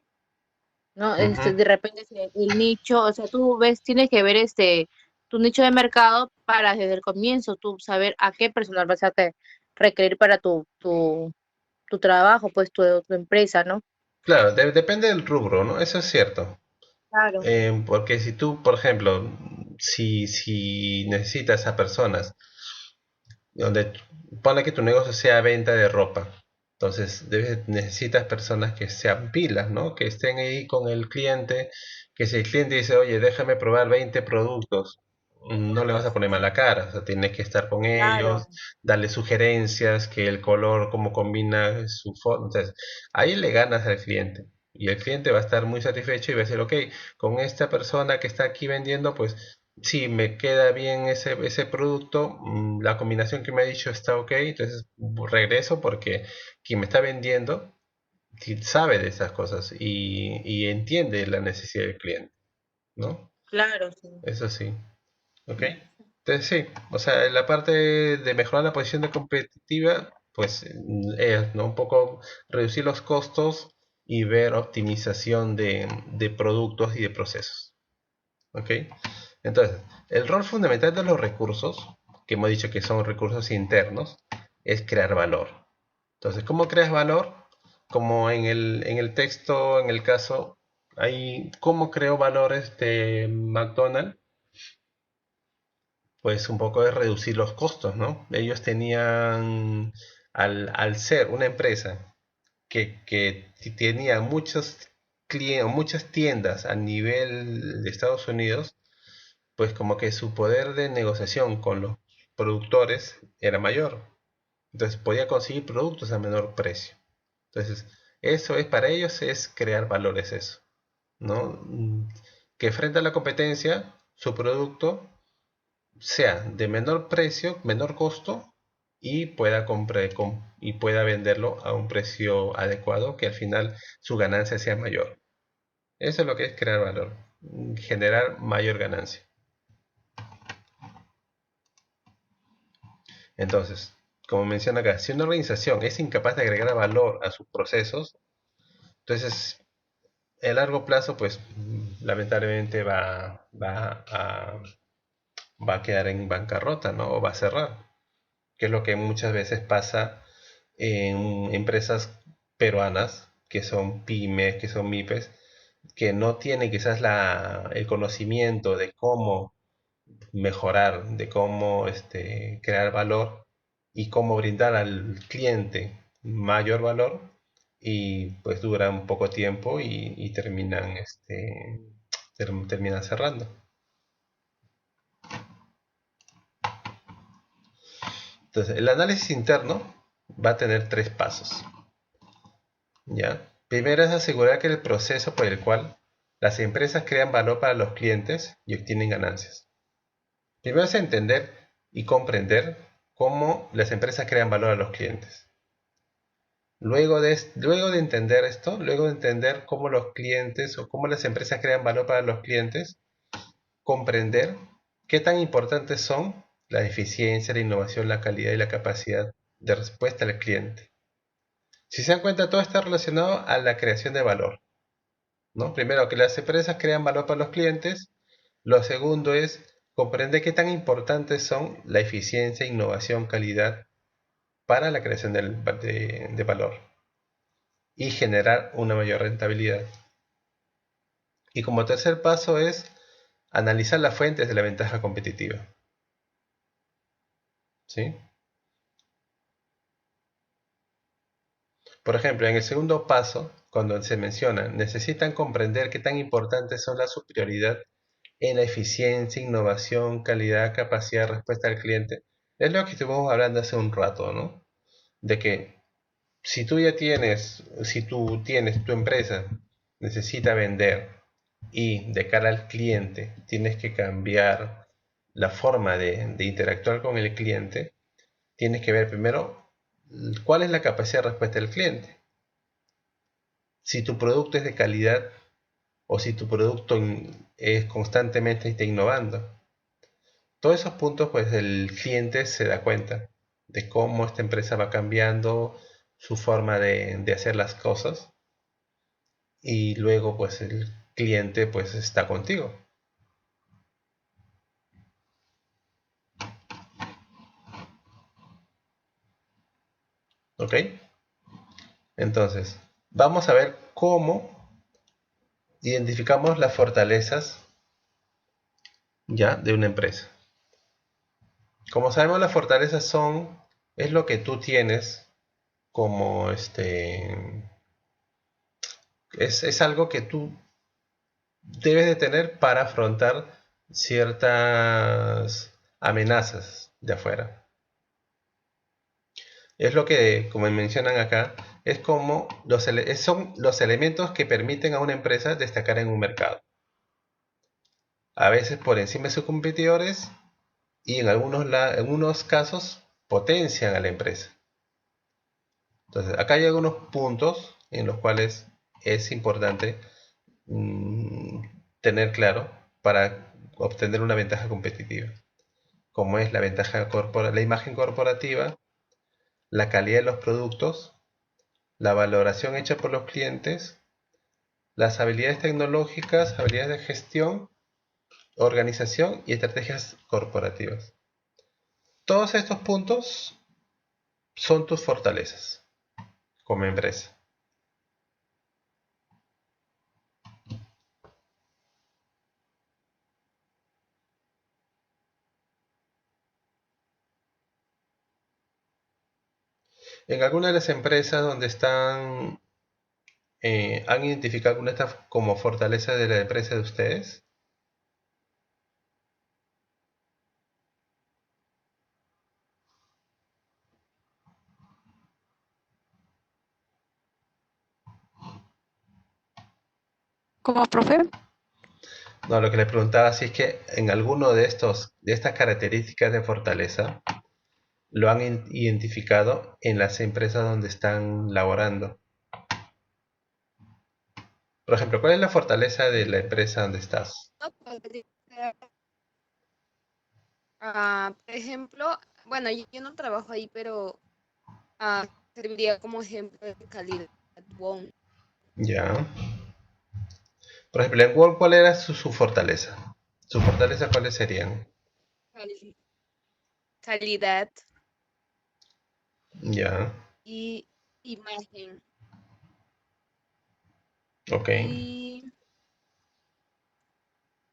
[SPEAKER 4] ¿no?
[SPEAKER 2] ujú,
[SPEAKER 4] De repente el nicho, o sea, tú ves, tienes que ver tu nicho de mercado para desde el comienzo tú saber a qué personal vas a requerir para tu trabajo, pues tu empresa, ¿no?
[SPEAKER 2] Claro, depende del rubro, ¿no? Eso es cierto.
[SPEAKER 4] Claro,
[SPEAKER 2] Porque si tú, por ejemplo, si necesitas a personas donde ponle que tu negocio sea venta de ropa. Entonces, necesitas personas que sean pilas, ¿no? Que estén ahí con el cliente, que si el cliente dice, oye, déjame probar 20 productos, no le vas a poner mala cara, o sea, tienes que estar con ellos,
[SPEAKER 4] claro,
[SPEAKER 2] darle sugerencias, que el color, cómo combina su forma. Entonces, ahí le ganas al cliente. Y el cliente va a estar muy satisfecho y va a decir, ok, con esta persona que está aquí vendiendo, pues sí, me queda bien ese producto, la combinación que me ha dicho está ok, entonces regreso porque quien me está vendiendo sabe de esas cosas y entiende la necesidad del cliente, ¿no?
[SPEAKER 4] claro, sí.
[SPEAKER 2] Eso sí, ok. Entonces sí, o sea, en la parte de mejorar la posición de competitiva, pues es, ¿no? Un poco reducir los costos y ver optimización de productos y de procesos. ¿Ok? Entonces, el rol fundamental de los recursos, que hemos dicho que son recursos internos, es crear valor. Entonces, ¿cómo creas valor? Como en el texto, en el caso, hay cómo creó valor este McDonald's, pues un poco es reducir los costos, ¿no? Ellos tenían, al ser una empresa que tenía muchos clientes, muchas tiendas a nivel de Estados Unidos, pues como que su poder de negociación con los productores era mayor. Entonces podía conseguir productos a menor precio. Entonces, eso es para ellos es crear valores eso, ¿no? Que frente a la competencia, su producto sea de menor precio, menor costo y pueda venderlo a un precio adecuado que al final su ganancia sea mayor. Eso es lo que es crear valor, generar mayor ganancia. Entonces, como menciona acá, si una organización es incapaz de agregar valor a sus procesos, entonces a largo plazo, pues lamentablemente va a quedar en bancarrota, ¿no? O va a cerrar, que es lo que muchas veces pasa en empresas peruanas, que son pymes, que son MIPES, que no tienen quizás el conocimiento de cómo mejorar, de cómo crear valor y cómo brindar al cliente mayor valor y pues duran poco tiempo y terminan cerrando. Entonces, el análisis interno va a tener tres pasos. ¿Ya? Primero es asegurar que el proceso por el cual las empresas crean valor para los clientes y obtienen ganancias. Primero es entender y comprender cómo las empresas crean valor a los clientes. Luego de entender esto, luego de entender cómo los clientes o cómo las empresas crean valor para los clientes, comprender qué tan importantes son la eficiencia, la innovación, la calidad y la capacidad de respuesta al cliente. Si se dan cuenta, todo está relacionado a la creación de valor, ¿no? Primero, que las empresas crean valor para los clientes. Lo segundo es comprender qué tan importantes son la eficiencia, innovación, calidad para la creación de valor y generar una mayor rentabilidad. Y como tercer paso es analizar las fuentes de la ventaja competitiva. ¿Sí? Por ejemplo, en el segundo paso, cuando se menciona, necesitan comprender qué tan importantes son la superioridad en la eficiencia, innovación, calidad, capacidad de respuesta al cliente. Es lo que estuvimos hablando hace un rato, ¿no? De que si tú tienes tu empresa, necesita vender y de cara al cliente tienes que cambiar la forma de interactuar con el cliente, tienes que ver primero cuál es la capacidad de respuesta del cliente. Si tu producto es de calidad o si tu producto es constantemente está innovando. Todos esos puntos, pues el cliente se da cuenta de cómo esta empresa va cambiando su forma de hacer las cosas y luego pues el cliente pues está contigo. ¿Ok? Entonces, vamos a ver cómo identificamos las fortalezas ya de una empresa. Como sabemos, las fortalezas es lo que tú tienes como es algo que tú debes de tener para afrontar ciertas amenazas de afuera. Es lo que, como mencionan acá, es como son los elementos que permiten a una empresa destacar en un mercado. A veces por encima de sus competidores y en algunos casos potencian a la empresa. Entonces, acá hay algunos puntos en los cuales es importante tener claro para obtener una ventaja competitiva, como es la imagen corporativa, la calidad de los productos, la valoración hecha por los clientes, las habilidades tecnológicas, habilidades de gestión, organización y estrategias corporativas. Todos estos puntos son tus fortalezas como empresa. En algunas de las empresas donde han identificado alguna de estas como fortaleza de la empresa de ustedes.
[SPEAKER 1] ¿Cómo, profe?
[SPEAKER 2] No, lo que le preguntaba si es que en alguno de estas características de fortaleza lo han identificado en las empresas donde están laborando. Por ejemplo, ¿cuál es la fortaleza de la empresa donde estás?
[SPEAKER 5] No podría ser, por ejemplo, bueno, yo no trabajo ahí, pero serviría como ejemplo de calidad. Bon,
[SPEAKER 2] Ya. Por ejemplo, en Word, ¿cuál era su fortaleza? ¿Sus fortalezas cuáles serían?
[SPEAKER 5] cali- calidad
[SPEAKER 2] Ya.
[SPEAKER 5] y imagen
[SPEAKER 2] Ok.
[SPEAKER 5] y,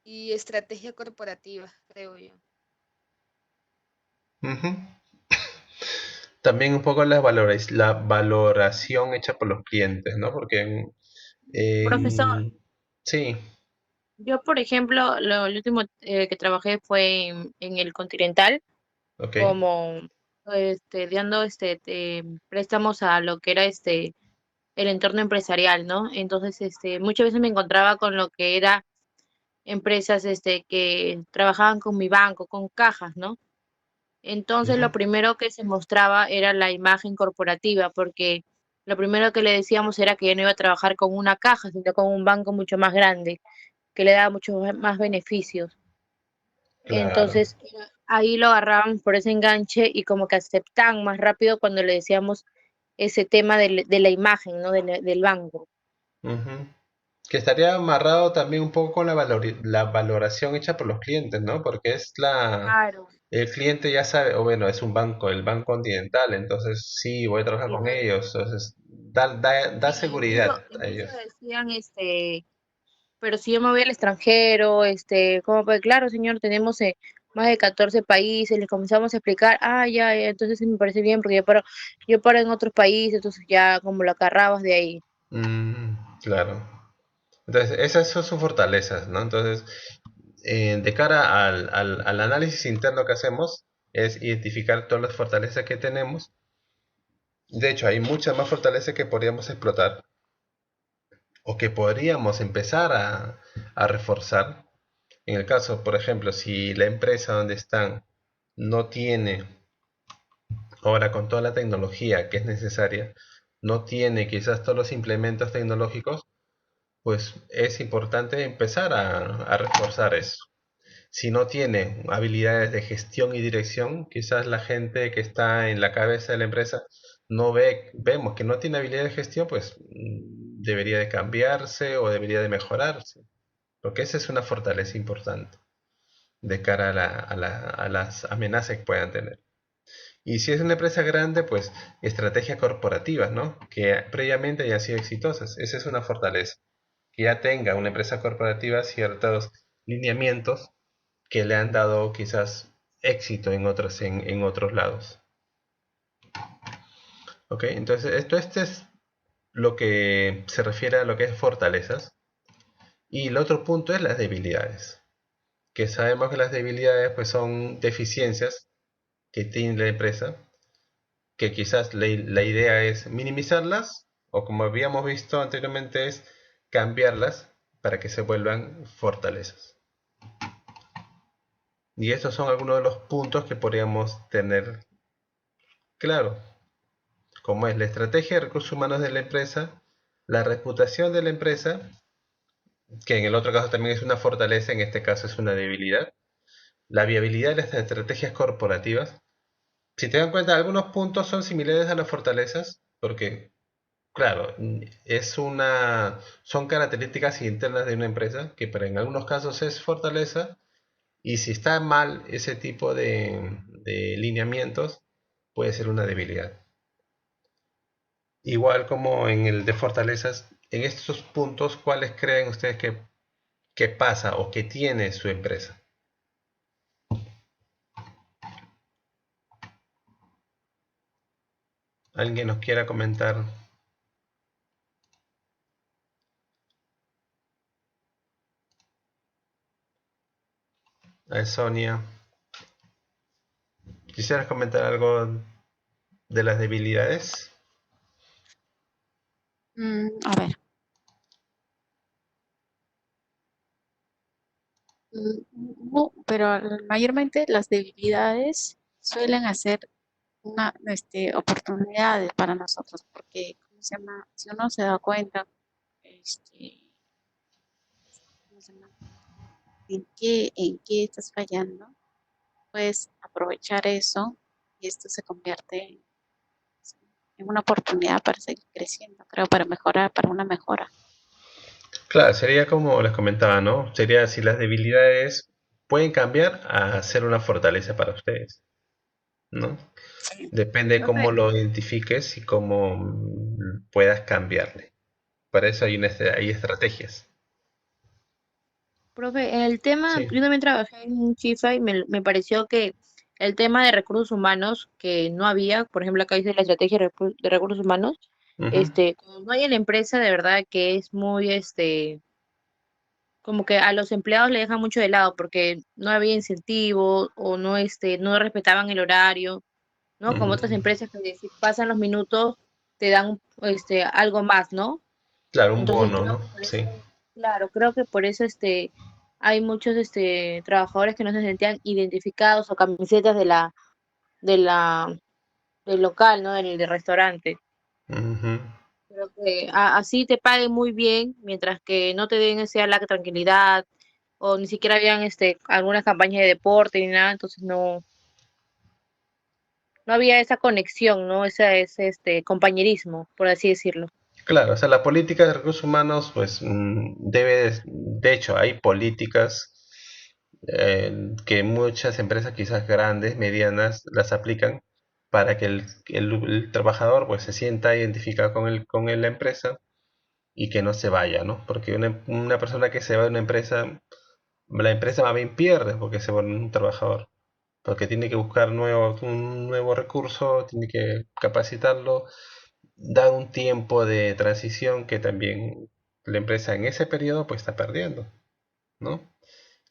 [SPEAKER 5] y estrategia corporativa, creo yo.
[SPEAKER 2] Ujú. También un poco la valoración hecha por los clientes, ¿no? Porque
[SPEAKER 4] Profesor,
[SPEAKER 2] sí,
[SPEAKER 4] yo por ejemplo, lo último que trabajé fue en el Continental,
[SPEAKER 2] ok.
[SPEAKER 4] como dando préstamos a lo que era el entorno empresarial, ¿no? Entonces, muchas veces me encontraba con lo que era empresas que trabajaban con mi banco, con cajas, ¿no? Entonces,
[SPEAKER 2] Ujú.
[SPEAKER 4] lo primero que se mostraba era la imagen corporativa, porque lo primero que le decíamos era que ya no iba a trabajar con una caja, sino con un banco mucho más grande, que le daba muchos más beneficios.
[SPEAKER 2] Claro.
[SPEAKER 4] Entonces, ahí lo agarraban por ese enganche y como que aceptaban más rápido cuando le decíamos ese tema de la imagen, ¿no? Del banco.
[SPEAKER 2] Ujú. Que estaría amarrado también un poco con la valoración hecha por los clientes, ¿no? Porque
[SPEAKER 4] Claro.
[SPEAKER 2] el cliente ya sabe, o bueno, es un banco, el Banco Continental, entonces sí, voy a trabajar con
[SPEAKER 4] Claro.
[SPEAKER 2] ellos, entonces da
[SPEAKER 4] Sí, incluso,
[SPEAKER 2] seguridad a
[SPEAKER 4] incluso
[SPEAKER 2] ellos.
[SPEAKER 4] decían, pero si yo me voy al extranjero, como pues claro, señor, tenemos más de 14 países, les comenzamos a explicar, ya, entonces sí me parece bien, porque yo paro en otros países, entonces ya como lo agarrabas de ahí.
[SPEAKER 2] Claro. Entonces, esas son sus fortalezas, ¿no? Entonces, de cara al análisis interno que hacemos, es identificar todas las fortalezas que tenemos. De hecho, hay muchas más fortalezas que podríamos explotar o que podríamos empezar a reforzar. En el caso, por ejemplo, si la empresa donde están no tiene, ahora con toda la tecnología que es necesaria, no tiene quizás todos los implementos tecnológicos, pues es importante empezar a reforzar eso. Si no tiene habilidades de gestión y dirección, quizás la gente que está en la cabeza de la empresa vemos que no tiene habilidad de gestión, pues debería de cambiarse o debería de mejorarse, porque esa es una fortaleza importante de cara a las amenazas que puedan tener. Y si es una empresa grande, pues estrategias corporativas, ¿no? Que previamente hayan sido exitosas. Esa es una fortaleza. Que ya tenga una empresa corporativa ciertos lineamientos que le han dado quizás éxito en otros lados. ¿Ok? Entonces, este es lo que se refiere a lo que es fortalezas. Y el otro punto es las debilidades. Que sabemos que las debilidades pues son deficiencias que tiene la empresa, que quizás la idea es minimizarlas o como habíamos visto anteriormente es cambiarlas para que se vuelvan fortalezas. Y estos son algunos de los puntos que podríamos tener claro, como es la estrategia de recursos humanos de la empresa, la reputación de la empresa, que en el otro caso también es una fortaleza, en este caso es una debilidad, la viabilidad de las estrategias corporativas. Si te dan cuenta, algunos puntos son similares a las fortalezas, porque, claro, son características internas de una empresa, que pero en algunos casos es fortaleza, y si está mal ese tipo de lineamientos, puede ser una debilidad. Igual como en el de fortalezas, en estos puntos, ¿cuáles creen ustedes que pasa o que tiene su empresa? ¿Alguien nos quiera comentar? Sonia, ¿quisieras comentar algo de las debilidades?
[SPEAKER 1] A ver, pero mayormente las debilidades suelen hacer oportunidades para nosotros, porque, ¿cómo se llama? Si uno se da cuenta, este, ¿cómo se llama? ¿En qué estás fallando? Puedes aprovechar eso y esto se convierte en una oportunidad para seguir creciendo, creo, para mejorar, para una mejora.
[SPEAKER 2] Claro, sería como les comentaba, ¿no? Sería si las debilidades pueden cambiar a ser una fortaleza para ustedes, ¿no?
[SPEAKER 1] Sí.
[SPEAKER 2] Depende de cómo
[SPEAKER 6] Profe,
[SPEAKER 2] lo identifiques y cómo puedas cambiarle. Para eso hay estrategias.
[SPEAKER 4] Profe, en el tema,
[SPEAKER 2] Sí.
[SPEAKER 4] yo también trabajé en Chifa y me pareció que el tema de recursos humanos, que no había, por ejemplo, acá dice la estrategia de recursos humanos,
[SPEAKER 2] Ujú,
[SPEAKER 4] como no hay en la empresa, de verdad que es muy, como que a los empleados le dejan mucho de lado porque no había incentivos o no, no respetaban el horario, ¿no? Como otras
[SPEAKER 2] ujú.
[SPEAKER 4] empresas que si pasan los minutos te dan, algo más, ¿no?
[SPEAKER 2] Claro, un
[SPEAKER 4] Entonces
[SPEAKER 2] bono,
[SPEAKER 4] creo
[SPEAKER 2] ¿no?
[SPEAKER 4] que por
[SPEAKER 2] Sí.
[SPEAKER 4] eso, claro, creo que por eso hay muchos trabajadores que no se sentían identificados o camisetas de la, del local, ¿no? Del restaurante.
[SPEAKER 2] Ujú.
[SPEAKER 4] Creo que así te paguen muy bien, mientras que no te den la tranquilidad, o ni siquiera habían algunas campañas de deporte ni nada, entonces no había esa conexión, ¿no? Ese compañerismo, por así decirlo.
[SPEAKER 2] Claro, o sea, la política de recursos humanos, pues de hecho, hay políticas que muchas empresas, quizás grandes, medianas, las aplican para que el trabajador pues se sienta identificado con la empresa y que no se vaya, ¿no? Porque una persona que se va de una empresa, la empresa más bien pierde porque se va un trabajador, porque tiene que buscar un nuevo recurso, tiene que capacitarlo, da un tiempo de transición que también la empresa en ese periodo pues está perdiendo, ¿no?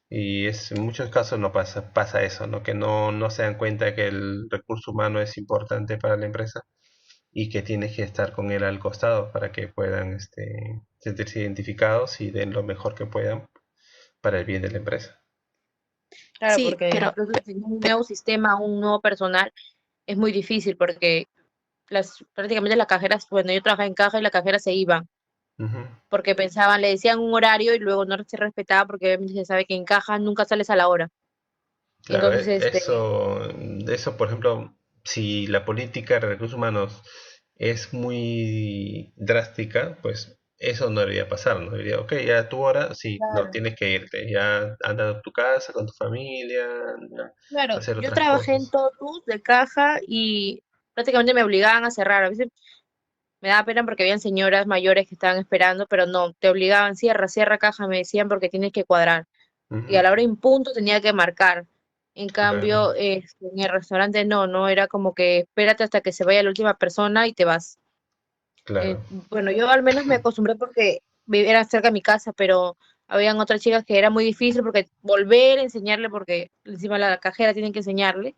[SPEAKER 2] Y en muchos casos no pasa eso, ¿no? Que no se dan cuenta que el recurso humano es importante para la empresa y que tienes que estar con él al costado para que puedan sentirse identificados y den lo mejor que puedan para el bien de la empresa.
[SPEAKER 4] Claro,
[SPEAKER 1] Sí,
[SPEAKER 4] porque incluso enseñar un nuevo sistema, un nuevo personal, es muy difícil porque prácticamente las cajeras, bueno, yo trabajaba en caja y las cajeras se iban
[SPEAKER 2] Ujú.
[SPEAKER 4] porque pensaban, le decían un horario y luego no se respetaba porque obviamente se sabe que en caja nunca sales a la hora.
[SPEAKER 2] Claro,
[SPEAKER 4] Entonces,
[SPEAKER 2] eso, por ejemplo, si la política de recursos humanos es muy drástica, pues eso no debería pasar, ¿no? Debería, ok, ya a tu hora, sí, no
[SPEAKER 4] Claro.
[SPEAKER 2] tienes que irte, ya anda a tu casa con tu familia, anda a
[SPEAKER 4] Claro,
[SPEAKER 2] hacer
[SPEAKER 4] yo
[SPEAKER 2] otras
[SPEAKER 4] trabajé en
[SPEAKER 2] cosas.
[SPEAKER 4] Totus de caja y prácticamente me obligaban a cerrar. A veces me daba pena porque habían señoras mayores que estaban esperando, pero no, te obligaban, cierra, cierra caja, me decían porque tienes que cuadrar. Y a
[SPEAKER 2] Ujú,
[SPEAKER 4] la hora en punto tenía que marcar. En
[SPEAKER 2] claro,
[SPEAKER 4] cambio, en el restaurante no, no, era como que espérate hasta que se vaya la última persona y te vas.
[SPEAKER 2] claro.
[SPEAKER 4] Bueno, yo al menos me acostumbré porque era cerca de mi casa, pero habían otras chicas que era muy difícil porque volver a enseñarle, porque encima la cajera tiene que enseñarle,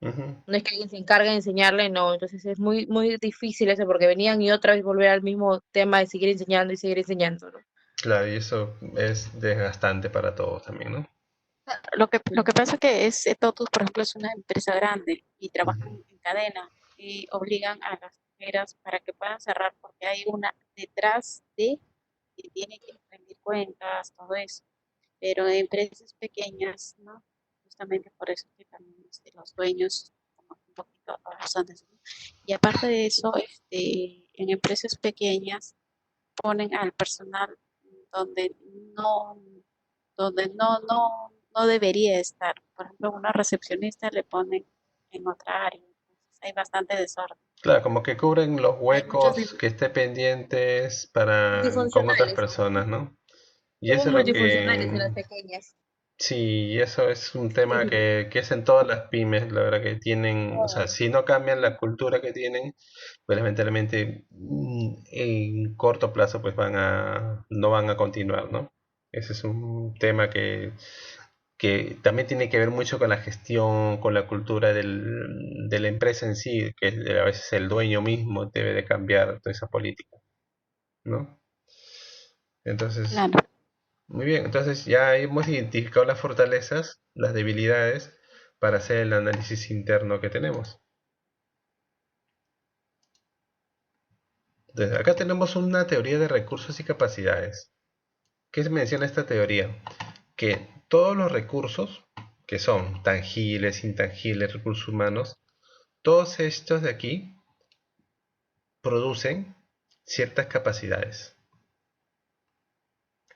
[SPEAKER 2] Ujú,
[SPEAKER 4] no es que alguien se encargue de enseñarle, no, entonces es muy, muy difícil eso porque venían y otra vez volver al mismo tema de seguir enseñando y seguir enseñando, ¿no?
[SPEAKER 2] claro, y eso es desgastante para todos también, ¿no?
[SPEAKER 1] Lo que pasa que Totus, por ejemplo, es una empresa grande y
[SPEAKER 2] Ujú,
[SPEAKER 1] trabajan en cadena y obligan a las cajeras para que puedan cerrar porque hay una detrás de que tiene que rendir cuentas, todo eso. Pero en empresas pequeñas, ¿no? Justamente por eso que también los dueños como un poquito abusan de eso, ¿no? Y aparte de eso, en empresas pequeñas ponen al personal donde no, donde no debería estar. Por ejemplo, una recepcionista le ponen en otra área. Entonces hay bastante desorden.
[SPEAKER 2] claro, como que cubren los
[SPEAKER 1] Hay muchos
[SPEAKER 2] huecos que esté pendientes para con otras
[SPEAKER 4] Multifuncionales.
[SPEAKER 2] personas, ¿no? Y
[SPEAKER 4] Somos
[SPEAKER 2] eso es lo
[SPEAKER 4] multifuncionales en
[SPEAKER 2] que
[SPEAKER 4] las pequeñas.
[SPEAKER 2] sí, y eso es un tema
[SPEAKER 4] Sí,
[SPEAKER 2] que es en todas las pymes, la verdad que tienen, o sea,
[SPEAKER 4] todas.
[SPEAKER 2] si no cambian la cultura que tienen, pues lamentablemente en corto plazo pues no van a continuar, ¿no? Ese es un tema que también tiene que ver mucho con la gestión, con la cultura de la empresa en sí, que a veces el dueño mismo debe de cambiar toda esa política, ¿no? Entonces,
[SPEAKER 1] Claro.
[SPEAKER 2] muy bien, entonces ya hemos identificado las fortalezas, las debilidades para hacer el análisis interno que tenemos. Entonces, acá tenemos una teoría de recursos y capacidades. ¿Qué menciona esta teoría? Que todos los recursos, que son tangibles, intangibles, recursos humanos, todos estos de aquí producen ciertas capacidades.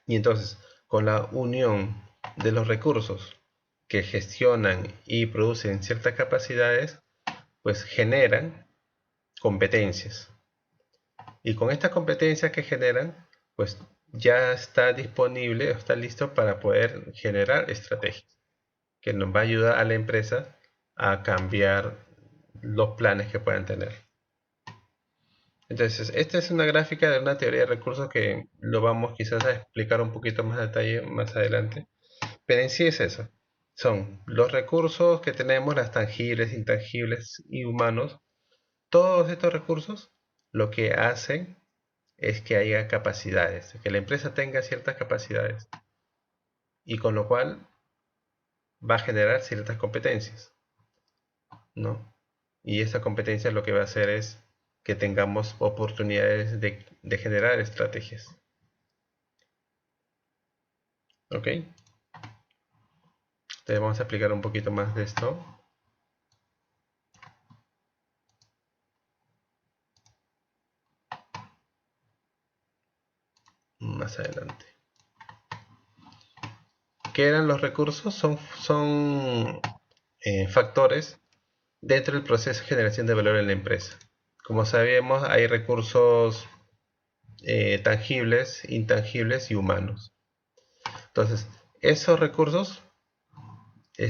[SPEAKER 2] Y entonces, con la unión de los recursos que gestionan y producen ciertas capacidades, pues generan competencias. Y con estas competencias que generan, pues ya está disponible o está listo para poder generar estrategias que nos va a ayudar a la empresa a cambiar los planes que puedan tener. Entonces, esta es una gráfica de una teoría de recursos que lo vamos quizás a explicar un poquito más detalle más adelante. Pero en sí es eso. Son los recursos que tenemos, las tangibles, intangibles y humanos. Todos estos recursos lo que hacen es que haya capacidades, que la empresa tenga ciertas capacidades y con lo cual va a generar ciertas competencias, ¿no? Y esa competencia lo que va a hacer es que tengamos oportunidades de generar estrategias, ¿ok? Entonces vamos a explicar un poquito más de esto más adelante. ¿Qué eran los recursos? Son factores dentro del proceso de generación de valor en la empresa. Como sabemos, hay recursos tangibles, intangibles y humanos. Entonces, esos recursos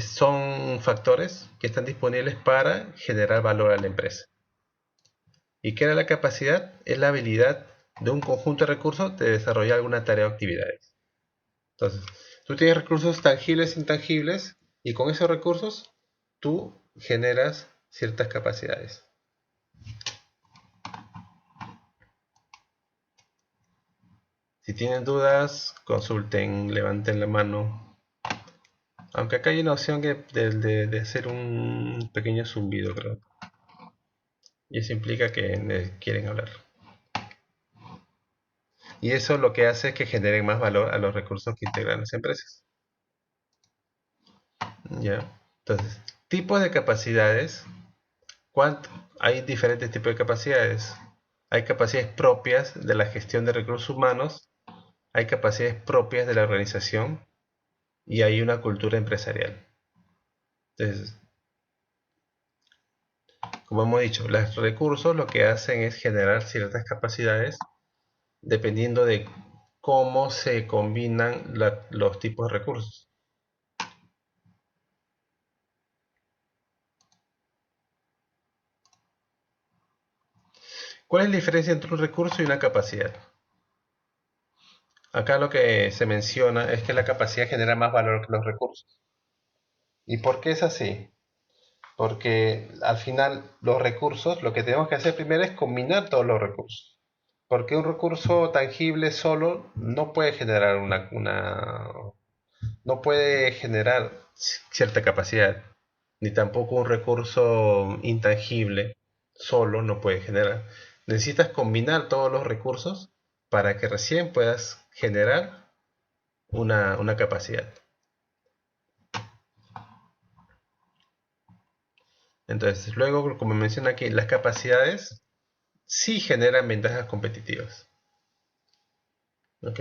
[SPEAKER 2] son factores que están disponibles para generar valor a la empresa. ¿Y qué era la capacidad? Es la habilidad de un conjunto de recursos de desarrollar alguna tarea o actividades. Entonces, tú tienes recursos tangibles e intangibles y con esos recursos tú generas ciertas capacidades. Si tienen dudas, consulten, levanten la mano. Aunque acá hay una opción de hacer un pequeño zumbido, creo. Y eso implica que quieren hablar. Y eso lo que hace es que generen más valor a los recursos que integran las empresas. ¿Ya? Entonces, tipos de capacidades. ¿Cuánto? Hay diferentes tipos de capacidades. hay capacidades propias de la gestión de recursos humanos, hay capacidades propias de la organización y hay una cultura empresarial. Entonces, como hemos dicho, los recursos lo que hacen es generar ciertas capacidades dependiendo de cómo se combinan los tipos de recursos. ¿Cuál es la diferencia entre un recurso y una capacidad? Acá lo que se menciona es que la capacidad genera más valor que los recursos. ¿Y por qué es así? Porque al final los recursos, lo que tenemos que hacer primero es combinar todos los recursos. Porque un recurso tangible solo no puede generar no puede generar cierta capacidad, ni tampoco un recurso intangible solo no puede generar. Necesitas combinar todos los recursos para que recién puedas generar una capacidad. Entonces, luego, como menciona aquí, las capacidades sí generan ventajas competitivas. ¿Ok?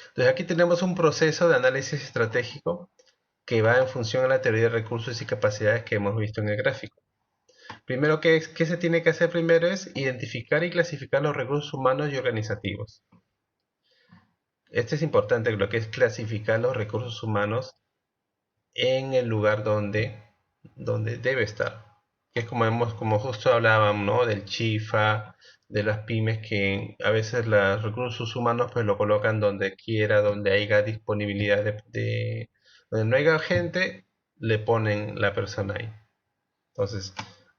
[SPEAKER 2] Entonces, aquí tenemos un proceso de análisis estratégico que va en función a la teoría de recursos y capacidades que hemos visto en el gráfico. Primero, ¿qué se tiene que hacer primero? Es identificar y clasificar los recursos humanos y organizativos. Esto es importante, lo que es clasificar los recursos humanos en el lugar donde debe estar. Que es como justo hablábamos, ¿no? Del chifa, de las pymes, que a veces los recursos humanos pues lo colocan donde quiera, donde haya disponibilidad donde no haya gente, le ponen la persona ahí. Entonces,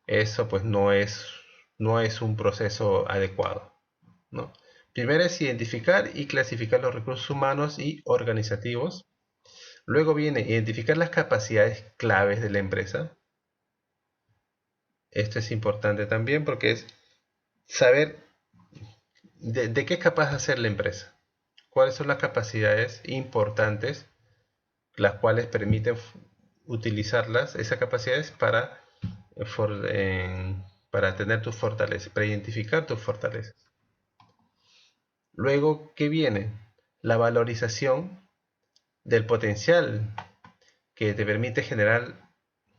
[SPEAKER 2] eso pues no es un proceso adecuado, ¿no? Primero es identificar y clasificar los recursos humanos y organizativos. Luego viene identificar las capacidades claves de la empresa. Esto es importante también porque es saber de qué es capaz de hacer la empresa. Cuáles son las capacidades importantes, las cuales permiten utilizarlas, esas capacidades para tener tus fortalezas, para identificar tus fortalezas. Luego, ¿qué viene? La valorización del potencial que te permite generar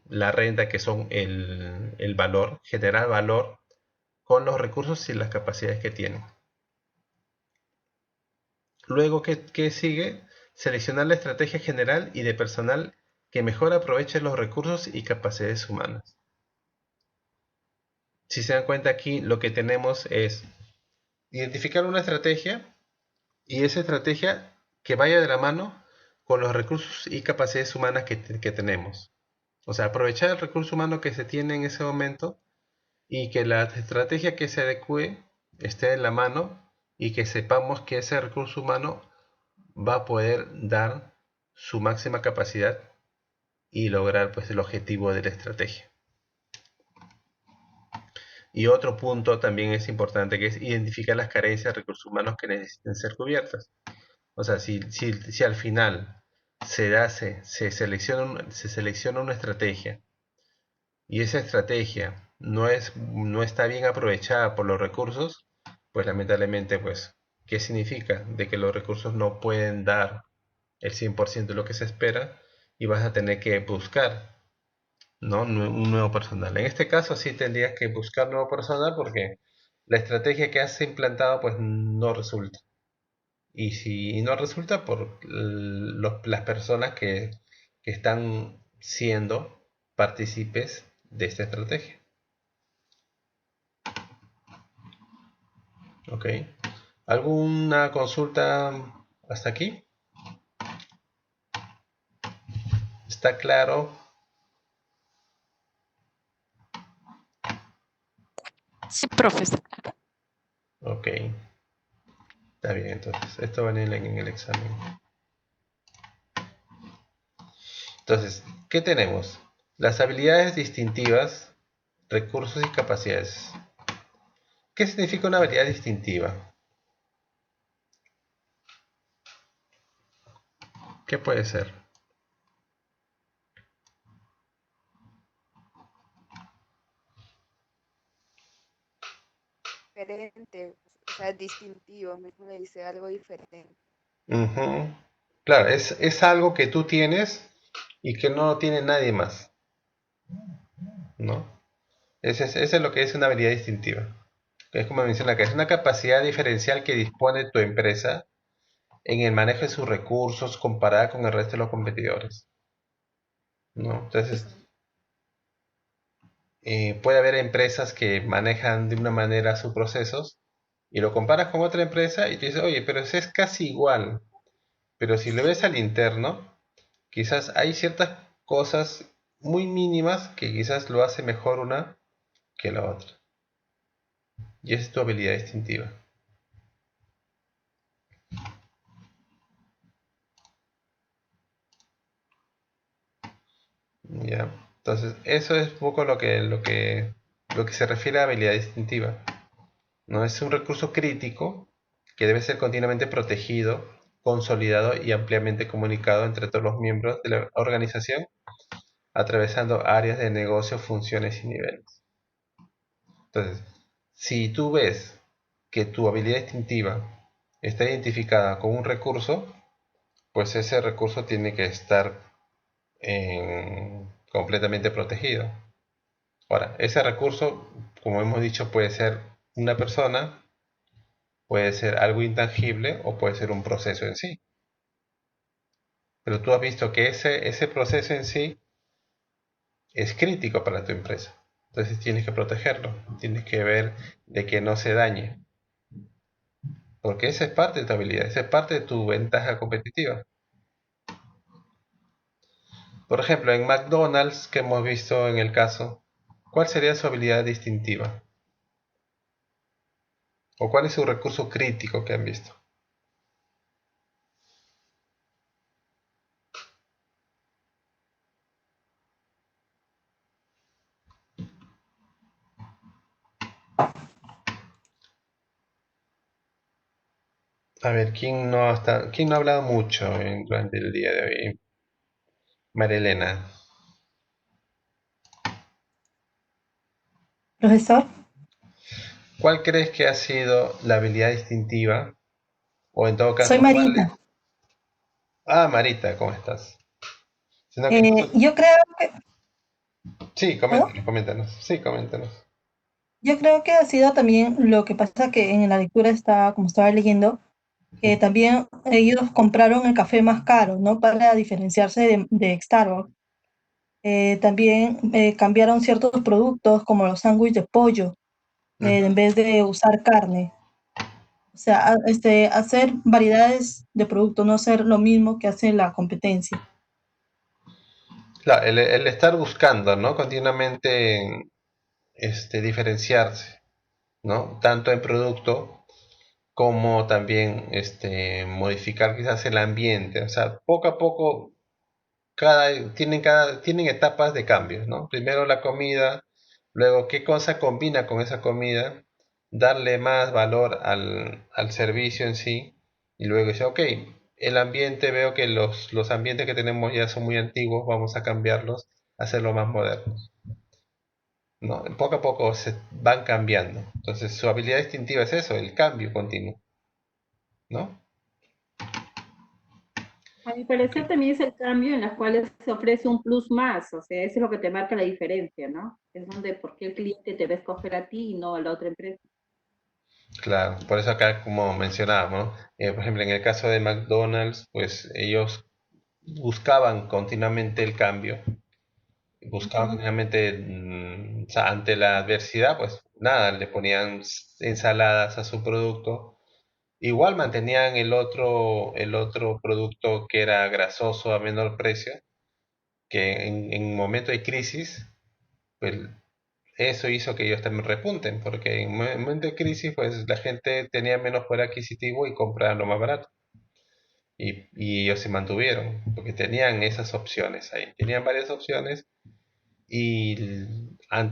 [SPEAKER 2] la renta, que son el valor, generar valor con los recursos y las capacidades que tienen. Luego, ¿qué sigue? Seleccionar la estrategia general y de personal que mejor aproveche los recursos y capacidades humanas. Si se dan cuenta aquí, lo que tenemos es identificar una estrategia y esa estrategia que vaya de la mano con los recursos y capacidades humanas que tenemos. O sea, aprovechar el recurso humano que se tiene en ese momento y que la estrategia que se adecue esté en la mano y que sepamos que ese recurso humano va a poder dar su máxima capacidad y lograr pues el objetivo de la estrategia. Y otro punto también es importante, que es identificar las carencias de recursos humanos que necesiten ser cubiertas. O sea, si al final se selecciona una estrategia y esa estrategia no está bien aprovechada por los recursos, pues lamentablemente, pues, ¿qué significa? De que los recursos no pueden dar el 100% de lo que se espera y vas a tener que buscar, ¿no? Un nuevo personal. En este caso sí tendrías que buscar nuevo personal porque la estrategia que has implantado pues no resulta. Y si no resulta por las personas que están siendo partícipes de esta estrategia. ¿Ok? ¿Alguna consulta hasta aquí? ¿Está claro?
[SPEAKER 1] Sí, profesor.
[SPEAKER 2] Ok. Está bien, entonces. Esto va en el examen. Entonces, ¿qué tenemos? Las habilidades distintivas, recursos y capacidades. ¿Qué significa una habilidad distintiva? ¿Qué puede ser?
[SPEAKER 5] sea distintivo, mejor le dice algo diferente.
[SPEAKER 2] Ujú. Claro, es algo que tú tienes y que no tiene nadie más, ¿no? Ese es lo que es una habilidad distintiva. Es como menciona acá, es una capacidad diferencial que dispone tu empresa en el manejo de sus recursos comparada con el resto de los competidores, ¿no? Entonces, puede haber empresas que manejan de una manera sus procesos y lo comparas con otra empresa y te dices, oye, pero es casi igual. Pero si le ves al interno, quizás hay ciertas cosas muy mínimas que quizás lo hace mejor una que la otra. Y esa es tu habilidad distintiva. ¿Ya? Entonces, eso es un poco lo que se refiere a habilidad distintiva. ¿No? Es un recurso crítico que debe ser continuamente protegido, consolidado y ampliamente comunicado entre todos los miembros de la organización, atravesando áreas de negocio, funciones y niveles. Entonces, si tú ves que tu habilidad distintiva está identificada con un recurso, pues ese recurso tiene que estar completamente protegido. Ahora, ese recurso, como hemos dicho, puede ser una persona, puede ser algo intangible o puede ser un proceso en sí. Pero tú has visto que ese proceso en sí es crítico para tu empresa. Entonces tienes que protegerlo, tienes que ver de que no se dañe. Porque esa es parte de tu habilidad, esa es parte de tu ventaja competitiva. Por ejemplo, en McDonald's, que hemos visto en el caso, ¿cuál sería su habilidad distintiva? ¿O cuál es su recurso crítico que han visto? A ver, ¿quién no ha hablado mucho durante el día de hoy? Marilena,
[SPEAKER 3] Profesor,
[SPEAKER 2] ¿cuál crees que ha sido la habilidad distintiva? O en todo
[SPEAKER 3] soy
[SPEAKER 2] caso, ¿cuál?
[SPEAKER 3] Marita.
[SPEAKER 2] Ah, Marita, ¿cómo estás? Sino que
[SPEAKER 3] Yo creo,
[SPEAKER 2] sí,
[SPEAKER 3] ¿puedo?
[SPEAKER 2] coméntanos. Sí, coméntanos.
[SPEAKER 3] Yo creo que ha sido también lo que pasa que en la lectura estaba, como estaba leyendo, que también ellos compraron el café más caro, ¿no? Para diferenciarse de Starbucks. También cambiaron ciertos productos como los sándwiches de pollo, en vez de usar carne. O sea, hacer variedades de productos, no hacer lo mismo que hace la competencia.
[SPEAKER 2] Claro, el estar buscando, ¿no? Continuamente diferenciarse, ¿no? Tanto en producto como también modificar quizás el ambiente. O sea, poco a poco tienen etapas de cambio, ¿no? Primero la comida, luego qué cosa combina con esa comida, darle más valor al servicio en sí, y luego dice, ok, el ambiente, veo que los ambientes que tenemos ya son muy antiguos, vamos a cambiarlos, hacerlos más modernos, ¿no? Poco a poco se van cambiando. Entonces su habilidad distintiva es eso, el cambio continuo, ¿no?
[SPEAKER 6] A mi
[SPEAKER 2] Ok.
[SPEAKER 6] parecer también es el cambio en las cuales se ofrece un plus más, o sea, eso es lo que te marca la diferencia, ¿no? Es donde, ¿por qué el cliente te va a escoger a ti y no a la otra empresa?
[SPEAKER 2] Claro, por eso acá como mencionábamos, ¿no? Por ejemplo, en el caso de McDonald's, pues ellos buscaban continuamente el cambio, buscaban
[SPEAKER 6] Ujú.
[SPEAKER 2] continuamente, o sea, ante la adversidad, pues nada, le ponían ensaladas a su producto. Igual mantenían el otro producto que era grasoso a menor precio, que en momento de crisis, pues eso hizo que ellos también repunten, porque en momento de crisis, pues la gente tenía menos poder adquisitivo y compraban lo más barato. Y ellos se mantuvieron, porque tenían esas opciones ahí. Tenían varias opciones y al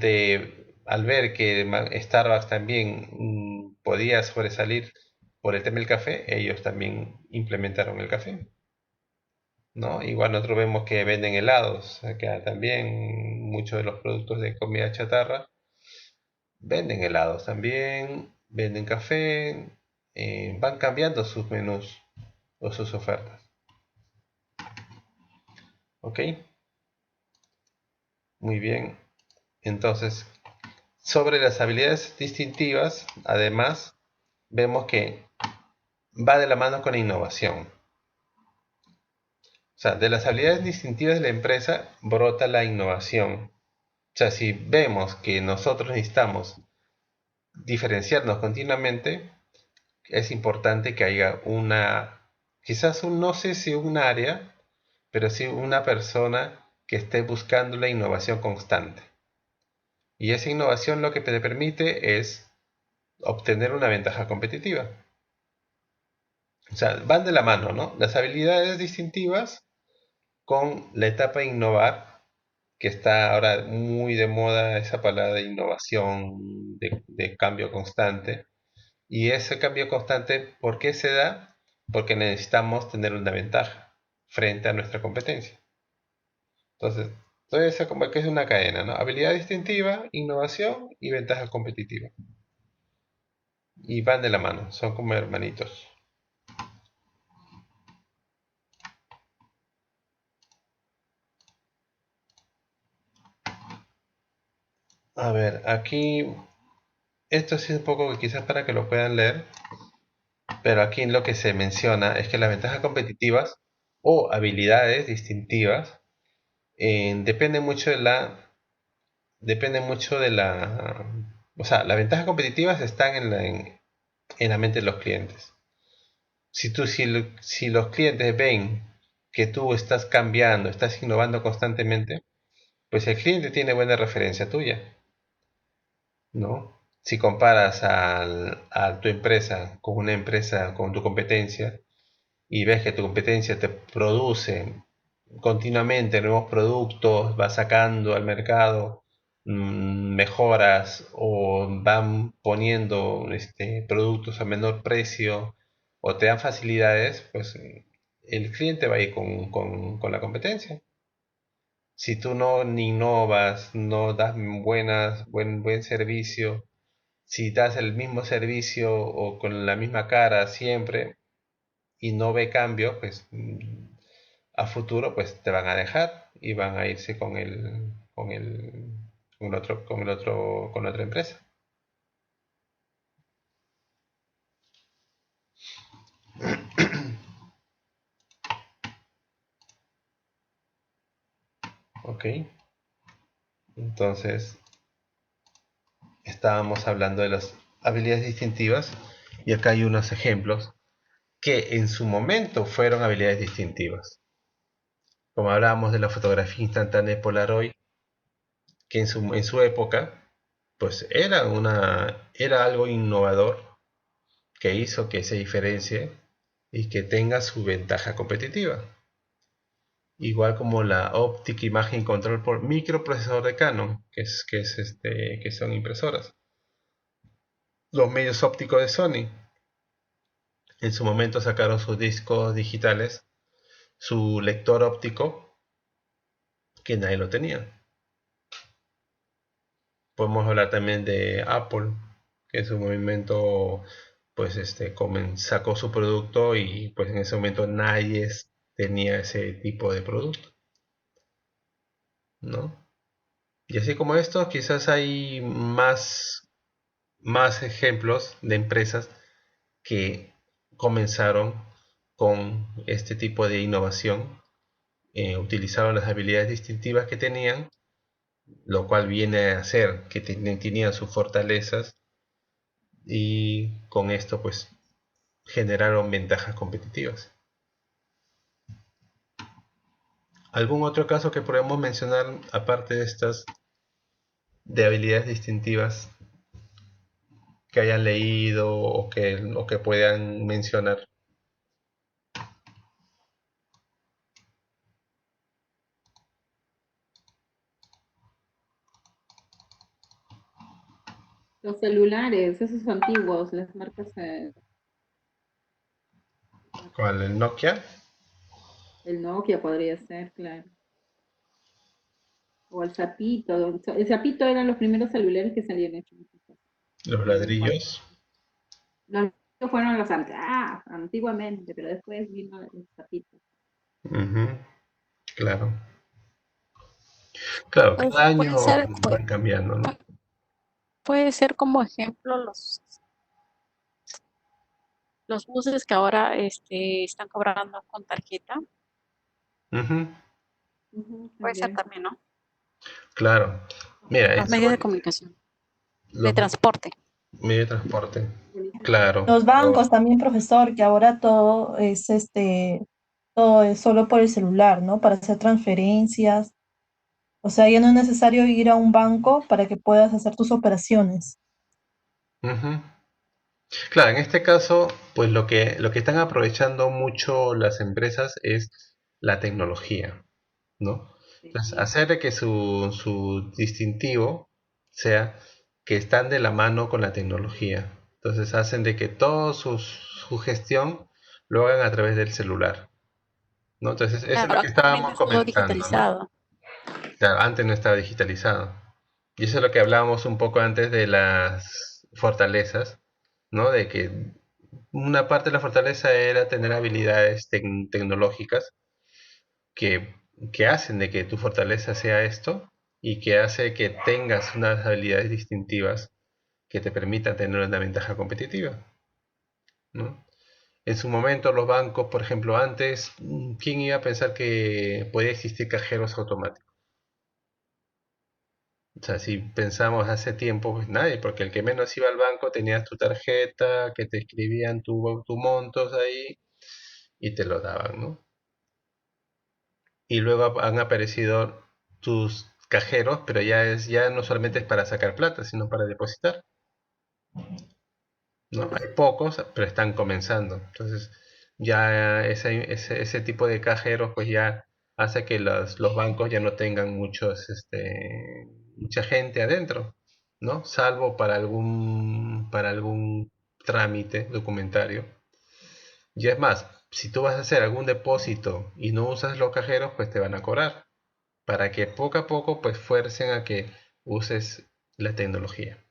[SPEAKER 2] ver que Starbucks también podía sobresalir por el tema del café, ellos también implementaron el café, ¿no? Igual nosotros vemos que venden helados, acá también muchos de los productos de comida chatarra venden helados también, venden café, van cambiando sus menús o sus ofertas. ¿Ok? Muy bien. Entonces, sobre las habilidades distintivas, además, vemos que va de la mano con la innovación. O sea, de las habilidades distintivas de la empresa brota la innovación. O sea, si vemos que nosotros necesitamos diferenciarnos continuamente, es importante que haya quizás no sé si un área, pero sí una persona que esté buscando la innovación constante. Y esa innovación lo que te permite es obtener una ventaja competitiva. O sea, van de la mano, ¿no? Las habilidades distintivas con la etapa de innovar, que está ahora muy de moda esa palabra de innovación, de cambio constante. Y ese cambio constante, ¿por qué se da? Porque necesitamos tener una ventaja frente a nuestra competencia. Entonces, todo eso como que es una cadena, ¿no? Habilidad distintiva, innovación y ventaja competitiva. Y van de la mano, son como hermanitos. A ver, aquí, esto sí es un poco quizás para que lo puedan leer, pero aquí lo que se menciona es que las ventajas competitivas o habilidades distintivas depende mucho de la, o sea, las ventajas competitivas están en la mente de los clientes. Si los clientes ven que tú estás cambiando, estás innovando constantemente, pues el cliente tiene buena referencia tuya, ¿no? Si comparas a tu empresa con una empresa, con tu competencia, y ves que tu competencia te produce continuamente nuevos productos, va sacando al mercado mejoras o van poniendo productos a menor precio o te dan facilidades, pues el cliente va a ir con la competencia. Si tú no ni innovas, no das buen servicio, si das el mismo servicio o con la misma cara siempre y no ve cambio, pues a futuro pues te van a dejar y van a irse con otra empresa. Ok, entonces estábamos hablando de las habilidades distintivas y acá hay unos ejemplos que en su momento fueron habilidades distintivas. Como hablábamos de la fotografía instantánea de Polaroid, que en su época pues era algo innovador que hizo que se diferencie y que tenga su ventaja competitiva. Igual como la óptica imagen control por microprocesador de Canon, que son impresoras. Los medios ópticos de Sony en su momento sacaron sus discos digitales, su lector óptico, que nadie lo tenía. Podemos hablar también de Apple, que en su momento pues sacó su producto y pues en ese momento nadie tenía ese tipo de producto, ¿no? Y así como esto, quizás hay más ejemplos de empresas que comenzaron con este tipo de innovación, utilizaron las habilidades distintivas que tenían, lo cual viene a hacer que tenían sus fortalezas y con esto pues generaron ventajas competitivas. ¿Algún otro caso que podemos mencionar aparte de estas de habilidades distintivas que hayan leído o que puedan mencionar?
[SPEAKER 6] Los celulares, esos antiguos, las marcas,
[SPEAKER 2] ¿Cuál? ¿El Nokia?
[SPEAKER 6] el Nokia podría ser, claro. O el Zapito. El Zapito eran los primeros celulares que salían hechos.
[SPEAKER 2] ¿Los
[SPEAKER 6] En cuanto-
[SPEAKER 2] ladrillos?
[SPEAKER 6] Los Estos fueron antiguamente, pero después vino el zapito.
[SPEAKER 2] Ujú, claro. Claro,
[SPEAKER 1] Pues
[SPEAKER 2] cada
[SPEAKER 1] puede
[SPEAKER 2] año
[SPEAKER 1] ser,
[SPEAKER 2] van cambiando, ¿no?
[SPEAKER 1] puede ser como ejemplo los buses que ahora están cobrando con tarjeta.
[SPEAKER 2] Ujú,
[SPEAKER 1] Puede ser
[SPEAKER 6] También.
[SPEAKER 1] también, ¿no?
[SPEAKER 2] claro. Mira,
[SPEAKER 1] Los
[SPEAKER 2] eso,
[SPEAKER 1] medios de comunicación, de
[SPEAKER 2] los
[SPEAKER 1] transporte.
[SPEAKER 2] medios de transporte, claro.
[SPEAKER 3] Los bancos también, profesor, que ahora todo es solo por el celular, ¿no? Para hacer transferencias. O sea, ya no es necesario ir a un banco para que puedas hacer tus operaciones.
[SPEAKER 2] Ujú. Claro, en este caso, pues lo que están aprovechando mucho las empresas es la tecnología, ¿no? Entonces,
[SPEAKER 6] Sí.
[SPEAKER 2] hacer de que su distintivo sea que están de la mano con la tecnología. Entonces, hacen de que toda su gestión lo hagan a través del celular, ¿no? Entonces, eso es lo
[SPEAKER 1] Claro,
[SPEAKER 2] que estábamos
[SPEAKER 1] actualmente es todo
[SPEAKER 2] comentando, ¿no?
[SPEAKER 1] digitalizado.
[SPEAKER 2] Claro, antes no estaba digitalizado. Y eso es lo que hablábamos un poco antes de las fortalezas, ¿no? De que una parte de la fortaleza era tener habilidades tecnológicas que, que hacen de que tu fortaleza sea esto y que hace que tengas unas habilidades distintivas que te permitan tener una ventaja competitiva, ¿no? En su momento los bancos, por ejemplo, antes, ¿quién iba a pensar que podía existir cajeros automáticos? O sea, si pensamos hace tiempo, pues nadie, porque el que menos iba al banco tenías tu tarjeta, que te escribían tu montos ahí y te lo daban, ¿no? Y luego han aparecido tus cajeros, pero ya no solamente es para sacar plata, sino para depositar, ¿no? Hay pocos, pero están comenzando. Entonces, ya ese tipo de cajeros, pues ya hace que los bancos ya no tengan mucha gente adentro, ¿no? Salvo para algún trámite documentario. Y es más, si tú vas a hacer algún depósito y no usas los cajeros, pues te van a cobrar, para que poco a poco pues fuercen a que uses la tecnología.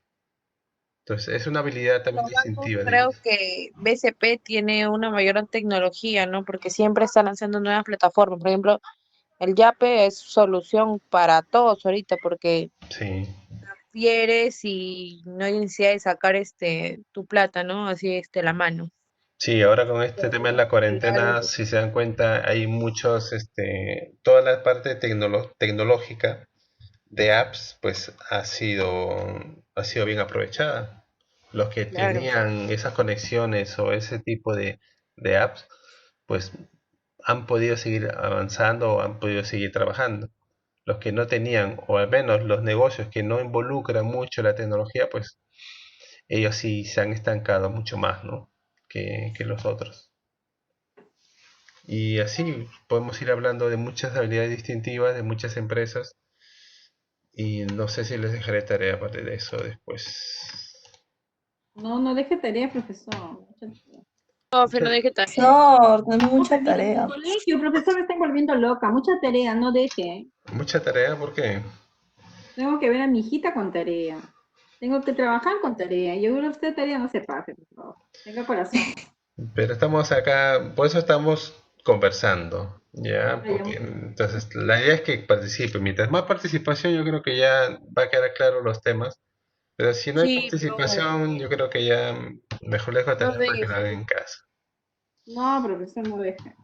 [SPEAKER 2] Entonces es una habilidad también
[SPEAKER 4] Los bancos,
[SPEAKER 2] distintiva.
[SPEAKER 4] creo que BCP tiene una mayor tecnología, ¿no? Porque siempre están haciendo nuevas plataformas. Por ejemplo, el Yape es solución para todos ahorita porque
[SPEAKER 2] Sí,
[SPEAKER 4] quieres y no hay necesidad de sacar tu plata, ¿no? Así la mano.
[SPEAKER 2] sí, ahora con este
[SPEAKER 4] Pero
[SPEAKER 2] tema de la cuarentena,
[SPEAKER 4] celulares,
[SPEAKER 2] si se dan cuenta, hay toda la parte tecnológica de apps, pues ha sido bien aprovechada. Los que
[SPEAKER 4] claro.
[SPEAKER 2] tenían esas conexiones o ese tipo de apps, pues han podido seguir avanzando o han podido seguir trabajando. Los que no tenían, o al menos los negocios que no involucran mucho la tecnología, pues ellos sí se han estancado mucho más, ¿no? que los otros. Y así podemos ir hablando de muchas habilidades distintivas de muchas empresas y no sé si les dejaré tarea aparte de eso después.
[SPEAKER 6] No, no deje tarea, profesor. Mucha tarea.
[SPEAKER 4] Profe, no deje tarea.
[SPEAKER 3] Profesor, tenemos
[SPEAKER 6] No,
[SPEAKER 3] mucha
[SPEAKER 6] mire, mi
[SPEAKER 3] tarea.
[SPEAKER 6] colegio, profesor, me está volviendo loca. Mucha tarea, no deje.
[SPEAKER 2] Mucha tarea, ¿por qué?
[SPEAKER 6] Tengo que ver a mi hijita con tarea. Tengo que trabajar con tarea. Yo creo que usted tarea no se pase, por favor. Tenga corazón.
[SPEAKER 2] Pero estamos acá, por eso estamos conversando, ¿ya?
[SPEAKER 6] Ay,
[SPEAKER 2] Porque entonces la idea es que participe. Mientras más participación, yo creo que ya va a quedar claro los temas. Pero si no hay
[SPEAKER 4] Sí,
[SPEAKER 2] participación,
[SPEAKER 4] profe.
[SPEAKER 2] yo creo que ya mejor les dejo
[SPEAKER 4] No
[SPEAKER 2] tarea para que lo hagan
[SPEAKER 4] deje.
[SPEAKER 2] en casa.
[SPEAKER 6] no, profesor, no deje.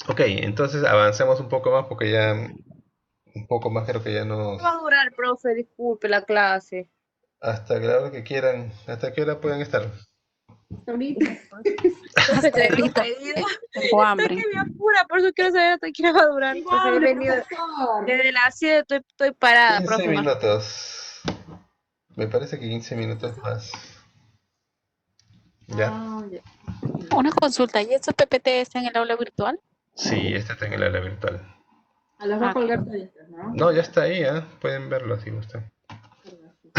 [SPEAKER 2] Ok, entonces avancemos un poco más porque ya un poco más creo que ya
[SPEAKER 4] ¿Qué va
[SPEAKER 2] nos...
[SPEAKER 4] a durar, profe? Disculpe la clase.
[SPEAKER 2] Hasta que la hora que quieran, hasta qué hora pueden estar.
[SPEAKER 6] Hasta ahorita.
[SPEAKER 4] Profe,
[SPEAKER 1] Hasta
[SPEAKER 4] tenemos
[SPEAKER 1] ahorita
[SPEAKER 4] pedido.
[SPEAKER 1] tengo
[SPEAKER 4] Está
[SPEAKER 1] hambre.
[SPEAKER 4] que me apura, por eso quiero saber hasta qué hora va a durar.
[SPEAKER 6] Tengo
[SPEAKER 4] Profe, he
[SPEAKER 6] hambre,
[SPEAKER 4] venido
[SPEAKER 6] profesor.
[SPEAKER 4] desde las 7, estoy parada,
[SPEAKER 2] 15
[SPEAKER 4] profe, más.
[SPEAKER 2] minutos. Me parece que 15 minutos más. ¿Ya?
[SPEAKER 6] Ah, ya.
[SPEAKER 1] Una consulta, ¿y estos PPT están en el aula virtual?
[SPEAKER 2] Sí, este está en el aula virtual.
[SPEAKER 6] A las va
[SPEAKER 1] Ah,
[SPEAKER 6] a
[SPEAKER 1] ok.
[SPEAKER 6] colgar toditas, ¿no?
[SPEAKER 2] No, ya está ahí, ¿eh? Pueden verlo si gustan.
[SPEAKER 6] Algo así.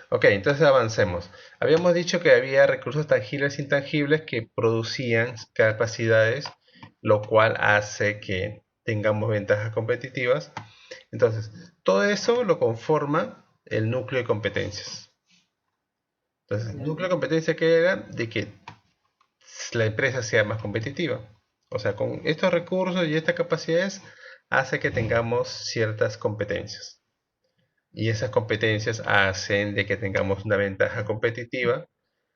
[SPEAKER 2] Ok, entonces avancemos. Habíamos dicho que había recursos tangibles e intangibles que producían capacidades, lo cual hace que tengamos ventajas competitivas. Entonces, todo eso lo conforma el núcleo de competencias. Entonces, núcleo de competencia que era de que la empresa sea más competitiva. O sea, con estos recursos y estas capacidades hace que tengamos ciertas competencias. Y esas competencias hacen de que tengamos una ventaja competitiva,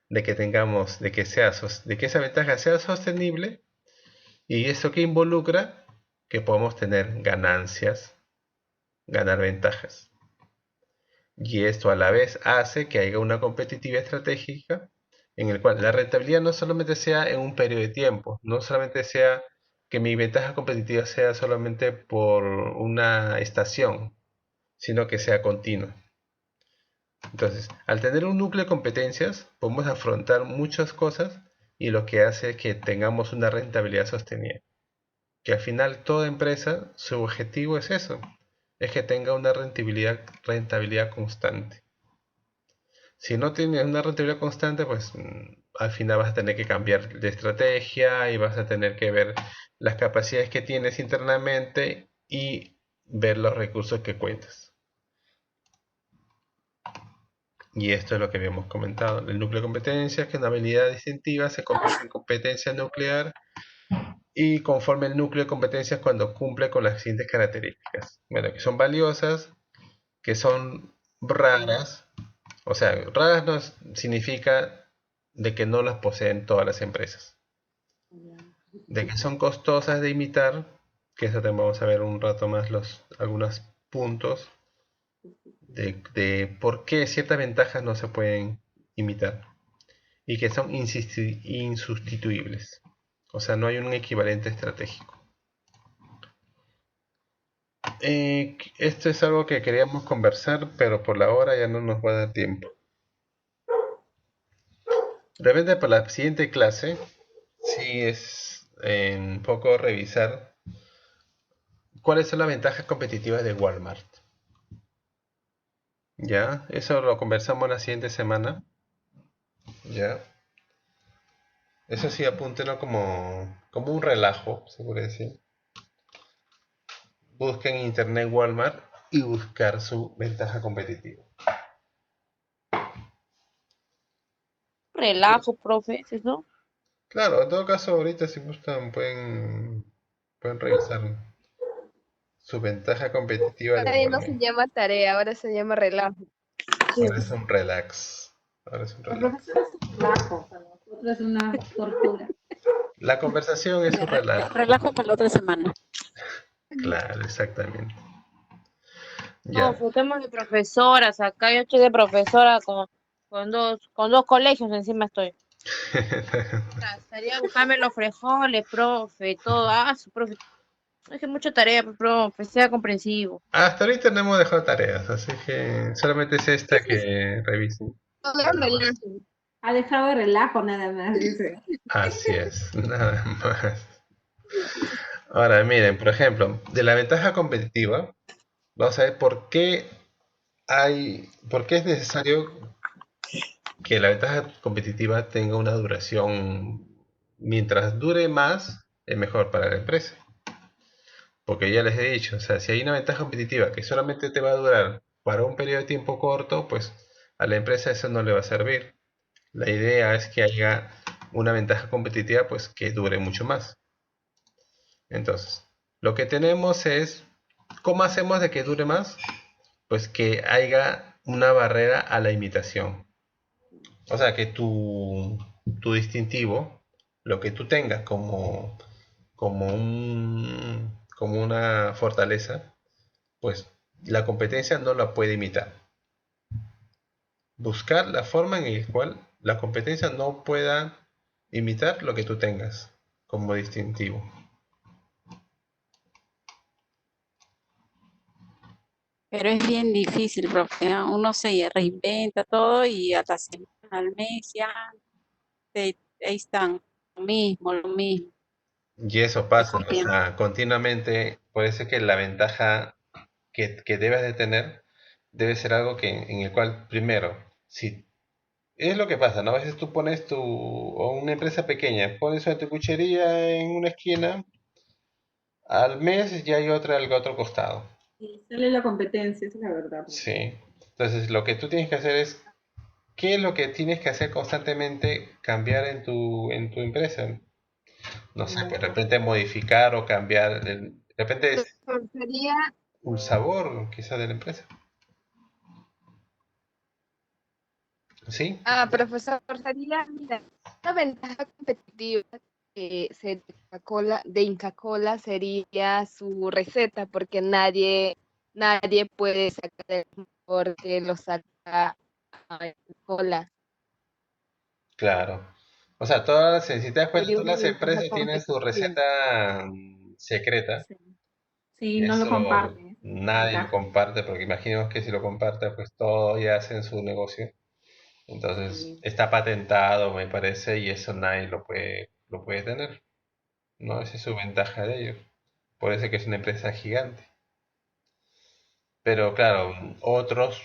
[SPEAKER 2] de que tengamos, de que esa ventaja sea sostenible. Y eso que involucra que podamos tener ganancias, ganar ventajas. Y esto a la vez hace que haya una competitividad estratégica en el cual la rentabilidad no solamente sea en un periodo de tiempo, no solamente sea que mi ventaja competitiva sea solamente por una estación, sino que sea continua. Entonces, al tener un núcleo de competencias, podemos afrontar muchas cosas y lo que hace es que tengamos una rentabilidad sostenida. Que al final toda empresa, su objetivo es eso, es que tenga una rentabilidad constante. Si no tienes una rentabilidad constante, pues al final vas a tener que cambiar de estrategia y vas a tener que ver las capacidades que tienes internamente y ver los recursos que cuentas. Y esto es lo que habíamos comentado. El núcleo de competencias, que es una habilidad distintiva, se convierte en competencia nuclear y conforme el núcleo de competencias cuando cumple con las siguientes características. Bueno, que son valiosas, que son raras. O sea, raras no significa de que no las poseen todas las empresas. De que son costosas de imitar, que eso también vamos a ver un rato más algunos puntos de por qué ciertas ventajas no se pueden imitar. Y que son insustituibles. O sea, no hay un equivalente estratégico. Esto es algo que queríamos conversar, pero por la hora ya no nos va a dar tiempo. De repente para la siguiente clase, sí es un poco revisar cuáles son las ventajas competitivas de Walmart. ¿Ya? Eso lo conversamos la siguiente semana. ¿Ya? Eso sí, apúntenlo como un relajo, se puede decir. Busquen en internet Walmart y buscar su ventaja competitiva.
[SPEAKER 4] Relajo, profe, ¿es eso?
[SPEAKER 2] Claro, en todo caso, ahorita si gustan pueden revisar su ventaja competitiva de
[SPEAKER 5] Ahora ya no se
[SPEAKER 2] Walmart.
[SPEAKER 5] llama tarea, ahora se llama relajo.
[SPEAKER 2] Ahora es un relax. Ahora es un
[SPEAKER 6] Para
[SPEAKER 2] relax.
[SPEAKER 6] profesor es un relajo, para nosotros es una tortura.
[SPEAKER 2] La conversación es un relajo.
[SPEAKER 1] Relajo para la otra semana.
[SPEAKER 2] Claro, exactamente.
[SPEAKER 4] No,
[SPEAKER 2] Ya.
[SPEAKER 4] fue tema de profesoras. Acá yo estoy de profesora con dos colegios encima estoy. Estaría buscarme los frijoles, profe, todo. Ah, su profe. Es que mucha tarea, profe, sea comprensivo.
[SPEAKER 2] Hasta ahorita no hemos dejado tareas, así que solamente es esta que revisen.
[SPEAKER 5] Todo es relajo.
[SPEAKER 6] Ha dejado de relajo nada más, dice.
[SPEAKER 2] Así es, nada más. Ahora, miren, por ejemplo, de la ventaja competitiva, vamos a ver por qué es necesario que la ventaja competitiva tenga una duración, mientras dure más, es mejor para la empresa. Porque ya les he dicho, o sea, si hay una ventaja competitiva que solamente te va a durar para un periodo de tiempo corto, pues a la empresa eso no le va a servir. La idea es que haya una ventaja competitiva pues que dure mucho más. Entonces, lo que tenemos es, ¿cómo hacemos de que dure más? Pues que haya una barrera a la imitación. O sea, que tu distintivo, lo que tú tengas como una fortaleza, pues la competencia no la puede imitar. Buscar la forma en la cual la competencia no pueda imitar lo que tú tengas como distintivo.
[SPEAKER 1] Pero es bien difícil, profe, ¿no? Uno se reinventa todo y a la semana, al mes ya ahí están. Lo mismo.
[SPEAKER 2] Y eso
[SPEAKER 1] Se
[SPEAKER 2] pasa, o
[SPEAKER 1] copian.
[SPEAKER 2] sea, continuamente, por eso que la ventaja que debes de tener debe ser algo en el cual, primero, si es lo que pasa, ¿no? A veces tú pones o una empresa pequeña, pones una tucuchería en una esquina, al mes ya hay otra al otro costado.
[SPEAKER 6] Y sale la competencia, esa es la verdad.
[SPEAKER 2] Sí. Entonces, lo que tú tienes que hacer es ¿qué es lo que tienes que hacer constantemente cambiar en tu empresa? No sé, pues de repente modificar o cambiar, de repente es
[SPEAKER 5] Sería,
[SPEAKER 2] un sabor quizás de la empresa. ¿Sí?
[SPEAKER 5] profesor, sería, mira, una ventaja competitiva de Inca Kola sería su receta, porque nadie puede sacar el sabor que lo saca a Cola.
[SPEAKER 2] Claro. O sea, todas, si te das cuenta,
[SPEAKER 5] Sería
[SPEAKER 2] todas
[SPEAKER 5] una
[SPEAKER 2] las
[SPEAKER 5] ventaja
[SPEAKER 2] empresas tienen su
[SPEAKER 5] competitiva.
[SPEAKER 2] receta secreta.
[SPEAKER 6] Sí, sí,
[SPEAKER 2] Y
[SPEAKER 6] no lo
[SPEAKER 2] eso
[SPEAKER 6] comparte.
[SPEAKER 2] nadie lo comparte, porque imaginemos que si lo comparte, pues todos ya hacen su negocio. Entonces,
[SPEAKER 6] Sí.
[SPEAKER 2] está patentado, me parece, y eso nadie lo puede tener. ¿No? Esa es su ventaja de ellos. Por eso que es una empresa gigante. Pero claro, otros,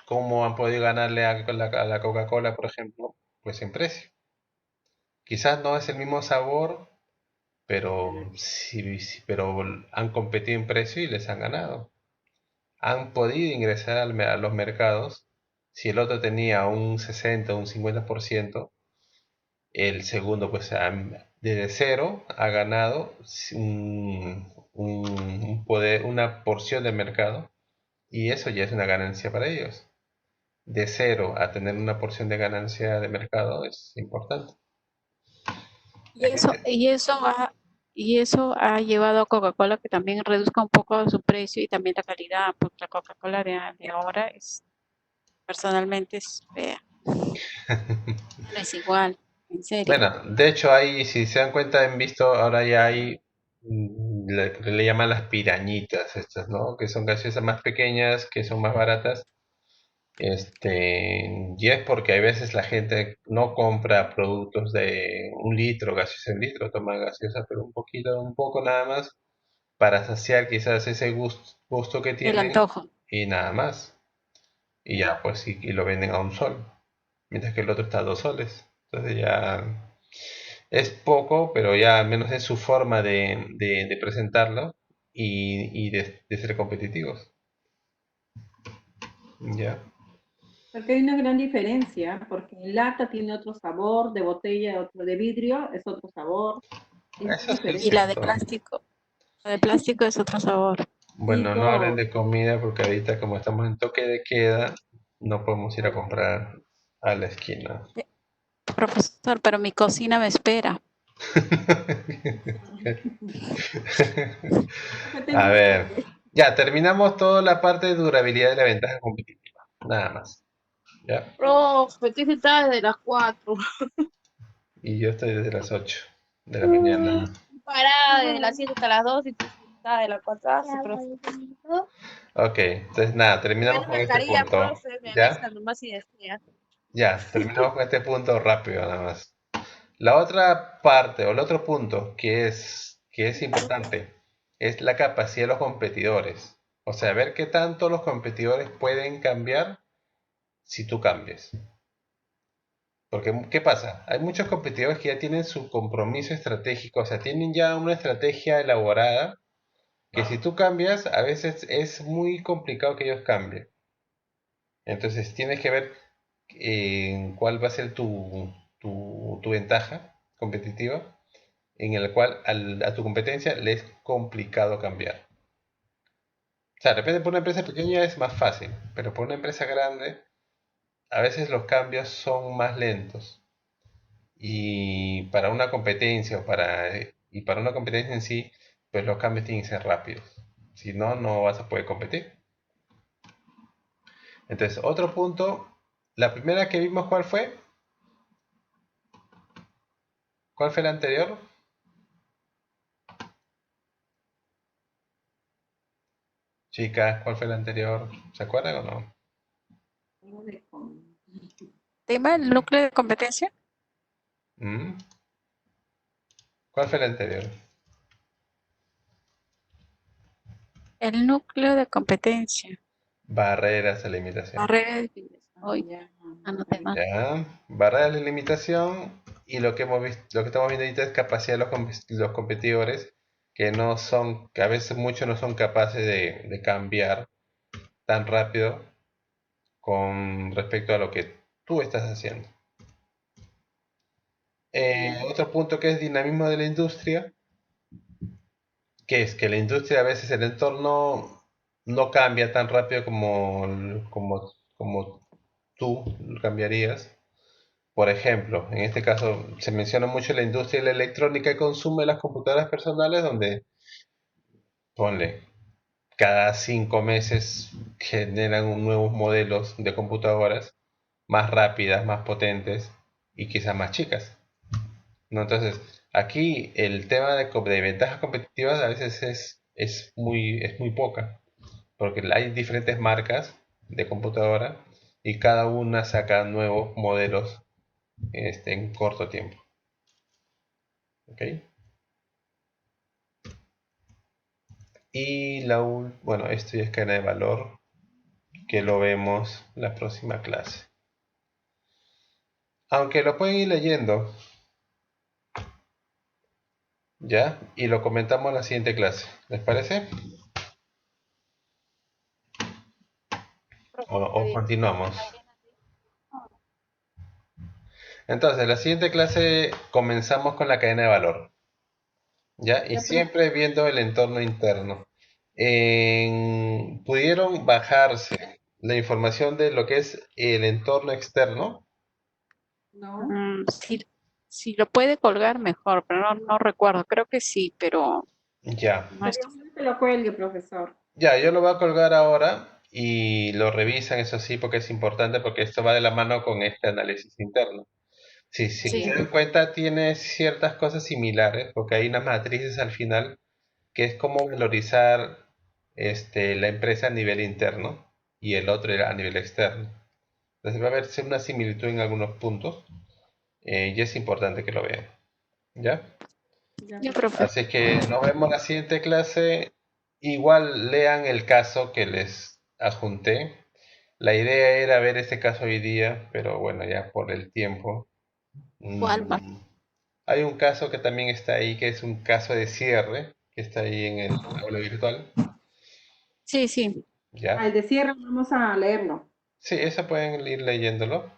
[SPEAKER 2] ¿cómo han podido ganarle a la Coca-Cola, por ejemplo? Pues en precio. Quizás no es el mismo sabor, pero pero han competido en precio y les han ganado. Han podido ingresar a los mercados. Si el otro tenía un 60 o un 50%, el segundo, pues desde cero ha ganado un poder, una porción del mercado, y eso ya es una ganancia para ellos. De cero a tener una porción de ganancia de mercado es importante.
[SPEAKER 1] Y eso ha llevado a Coca-Cola que también reduzca un poco su precio y también la calidad, porque la Coca-Cola de ahora personalmente es fea, no es igual, en serio.
[SPEAKER 2] Bueno, de hecho hay, si se dan cuenta, han visto, ahora ya hay, le llaman las pirañitas estas, ¿no? Que son gaseosas más pequeñas, que son más baratas. Y es porque a veces la gente no compra productos de un litro, gaseosa en litro, toma gaseosa, pero un poquito, un poco nada más, para saciar quizás ese gusto que
[SPEAKER 1] El
[SPEAKER 2] tienen
[SPEAKER 1] antojo.
[SPEAKER 2] y nada más. Y ya, pues, y lo venden a un sol, mientras que el otro está a 2 soles. Entonces ya es poco, pero ya al menos es su forma de presentarlo y de ser competitivos. Ya.
[SPEAKER 6] Porque hay una gran diferencia, porque en lata tiene otro sabor, de botella, otro de vidrio, es otro sabor, es
[SPEAKER 2] Eso sí es
[SPEAKER 1] Y
[SPEAKER 6] diferente.
[SPEAKER 2] cierto.
[SPEAKER 1] la de plástico es otro sabor.
[SPEAKER 6] Sí,
[SPEAKER 2] Bueno, no hablen
[SPEAKER 6] todo.
[SPEAKER 2] de comida porque ahorita como estamos en toque de queda, no podemos ir a comprar a la esquina.
[SPEAKER 1] Profesor, pero mi cocina me espera.
[SPEAKER 6] ¿Qué
[SPEAKER 2] A
[SPEAKER 6] tengo
[SPEAKER 2] ver,
[SPEAKER 6] hambre?
[SPEAKER 2] ya terminamos toda la parte de durabilidad de la ventaja competitiva. Nada más. ¿Ya?
[SPEAKER 4] Profe, ¿qué se está de las 4?
[SPEAKER 2] Y yo estoy desde las 8 de la mañana.
[SPEAKER 4] Parada de las 7 hasta las 2 y tú sentada de las 4 profe.
[SPEAKER 2] Ok, entonces nada,
[SPEAKER 4] Yo
[SPEAKER 2] terminamos
[SPEAKER 4] menos
[SPEAKER 2] con este
[SPEAKER 4] mascarilla,
[SPEAKER 2] punto.
[SPEAKER 4] profe, me
[SPEAKER 2] ¿Ya?
[SPEAKER 4] avisa nomás si desea.
[SPEAKER 2] Ya, terminamos con este punto rápido nada más. La otra parte o el otro punto que es importante es la capacidad de los competidores. O sea, ver qué tanto los competidores pueden cambiar si tú cambias. Porque, ¿qué pasa? Hay muchos competidores que ya tienen su compromiso estratégico, o sea, tienen ya una estrategia elaborada que si tú cambias, a veces es muy complicado que ellos cambien. Entonces, tienes que ver cuál va a ser tu ventaja competitiva en el cual a tu competencia le es complicado cambiar. O sea, de repente por una empresa pequeña es más fácil, pero por una empresa grande a veces los cambios son más lentos. Y para una competencia y para una competencia en sí, pues los cambios tienen que ser rápidos. Si no, no vas a poder competir. Entonces, otro punto, la primera que vimos, ¿cuál fue? ¿Cuál fue la anterior? Chicas, ¿cuál fue la anterior? ¿Se acuerdan o no?
[SPEAKER 6] Algo de
[SPEAKER 1] Tema del núcleo de competencia.
[SPEAKER 2] ¿Mm? ¿Cuál fue la anterior?
[SPEAKER 1] El núcleo de competencia.
[SPEAKER 2] Barreras a la imitación.
[SPEAKER 1] Barrera de definición.
[SPEAKER 6] Ah,
[SPEAKER 1] Hoy
[SPEAKER 6] ya,
[SPEAKER 1] anoté mal.
[SPEAKER 2] Ya, barreras de limitación, y lo que hemos visto, lo que estamos viendo ahorita es capacidad de los competidores que a veces muchos no son capaces de cambiar tan rápido con respecto a lo que tú estás haciendo. Otro punto que es dinamismo de la industria, que es que la industria a veces el entorno no cambia tan rápido como tú lo cambiarías. Por ejemplo, en este caso se menciona mucho la industria de la electrónica que consume las computadoras personales, donde, ponle, cada 5 meses generan nuevos modelos de computadoras más rápidas, más potentes y quizás más chicas, ¿no? Entonces, aquí el tema de ventajas competitivas a veces es muy poca, porque hay diferentes marcas de computadora y cada una saca nuevos modelos en corto tiempo. ¿Ok? Y bueno, esto ya es cadena de valor, que lo vemos la próxima clase. Aunque lo pueden ir leyendo, ¿ya? Y lo comentamos en la siguiente clase. ¿Les parece? O continuamos. Entonces, la siguiente clase comenzamos con la cadena de valor, ¿ya? Y siempre viendo el entorno interno. ¿Pudieron bajarse la información de lo que es el entorno externo?
[SPEAKER 6] ¿No?
[SPEAKER 1] Si lo puede colgar mejor, pero no recuerdo. Creo que sí, pero
[SPEAKER 2] Ya.
[SPEAKER 1] no estoy.
[SPEAKER 6] Sería bueno que lo cuelgue, profesor.
[SPEAKER 2] Ya, yo lo voy a colgar ahora y lo revisan, eso sí, porque es importante, porque esto va de la mano con este análisis interno. Sí, si
[SPEAKER 1] Sí.
[SPEAKER 2] se dan cuenta, tiene ciertas cosas similares, porque hay unas matrices al final que es como valorizar la empresa a nivel interno y el otro a nivel externo. Entonces va a haber una similitud en algunos puntos y es importante que lo vean. ¿Ya?
[SPEAKER 1] Ya, profe.
[SPEAKER 2] Así que nos vemos en la siguiente clase. Igual lean el caso que les adjunté. La idea era ver este caso hoy día, pero bueno, ya por el tiempo.
[SPEAKER 1] ¿Cuál?
[SPEAKER 2] Hay un caso que también está ahí, que es un caso de cierre, que está ahí en el aula virtual.
[SPEAKER 1] Sí, sí.
[SPEAKER 2] ¿Ya?
[SPEAKER 6] Al de cierre vamos a leerlo.
[SPEAKER 2] Sí, eso pueden ir leyéndolo.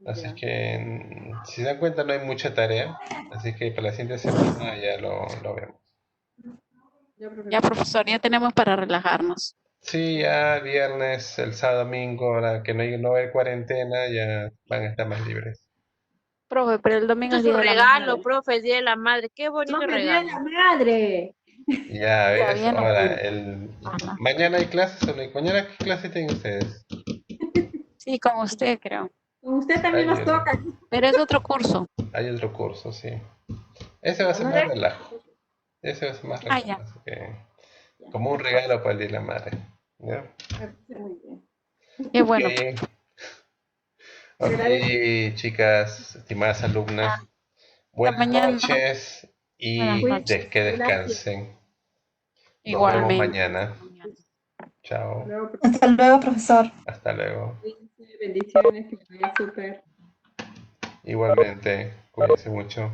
[SPEAKER 2] Así
[SPEAKER 6] Ya.
[SPEAKER 2] que, si se dan cuenta, no hay mucha tarea. Así que para la siguiente semana ya lo vemos.
[SPEAKER 6] Ya, profesor.
[SPEAKER 1] Ya, profesor, ya tenemos para relajarnos.
[SPEAKER 2] Sí, ya viernes, el sábado, domingo, ahora que no va a haber cuarentena, ya van a estar más libres.
[SPEAKER 1] Profe, pero el domingo es
[SPEAKER 4] Su
[SPEAKER 1] día de la
[SPEAKER 4] regalo,
[SPEAKER 1] madre.
[SPEAKER 4] profe, el Día de la Madre. Qué bonito
[SPEAKER 6] ¡No me dé
[SPEAKER 4] regalo.
[SPEAKER 6] la madre!
[SPEAKER 2] Ya
[SPEAKER 1] Ya
[SPEAKER 2] ves,
[SPEAKER 1] viene.
[SPEAKER 2] ahora,
[SPEAKER 1] Ajá.
[SPEAKER 2] mañana hay clases o no hay. ¿Mañana qué clase tienen ustedes?
[SPEAKER 1] Sí, como usted, creo.
[SPEAKER 6] Con usted también
[SPEAKER 2] Hay,
[SPEAKER 6] nos toca.
[SPEAKER 1] Pero es otro curso.
[SPEAKER 2] hay otro curso, sí. Ese va a ser
[SPEAKER 6] No
[SPEAKER 2] más
[SPEAKER 6] dejes.
[SPEAKER 2] relajo. Ese va a ser más
[SPEAKER 1] Ah,
[SPEAKER 2] relajo.
[SPEAKER 1] ya.
[SPEAKER 2] Así que,
[SPEAKER 6] Ya,
[SPEAKER 2] como un regalo para el Día de la Madre. ¿Ya?
[SPEAKER 6] me parece muy bien.
[SPEAKER 1] Qué bueno.
[SPEAKER 2] Ok,
[SPEAKER 6] Te agradezco.
[SPEAKER 2] ok, chicas, estimadas alumnas,
[SPEAKER 1] Hasta
[SPEAKER 2] buenas
[SPEAKER 1] mañana.
[SPEAKER 2] noches
[SPEAKER 1] Buenas
[SPEAKER 2] y
[SPEAKER 1] noches.
[SPEAKER 2] que
[SPEAKER 6] Gracias.
[SPEAKER 2] descansen. Nos vemos
[SPEAKER 1] Igualmente.
[SPEAKER 2] mañana.
[SPEAKER 1] Hasta mañana.
[SPEAKER 2] Chao.
[SPEAKER 6] Luego, profesor,
[SPEAKER 3] Hasta luego, profesor.
[SPEAKER 2] Hasta luego.
[SPEAKER 6] bendiciones, que vaya súper.
[SPEAKER 2] Igualmente, cuídense mucho.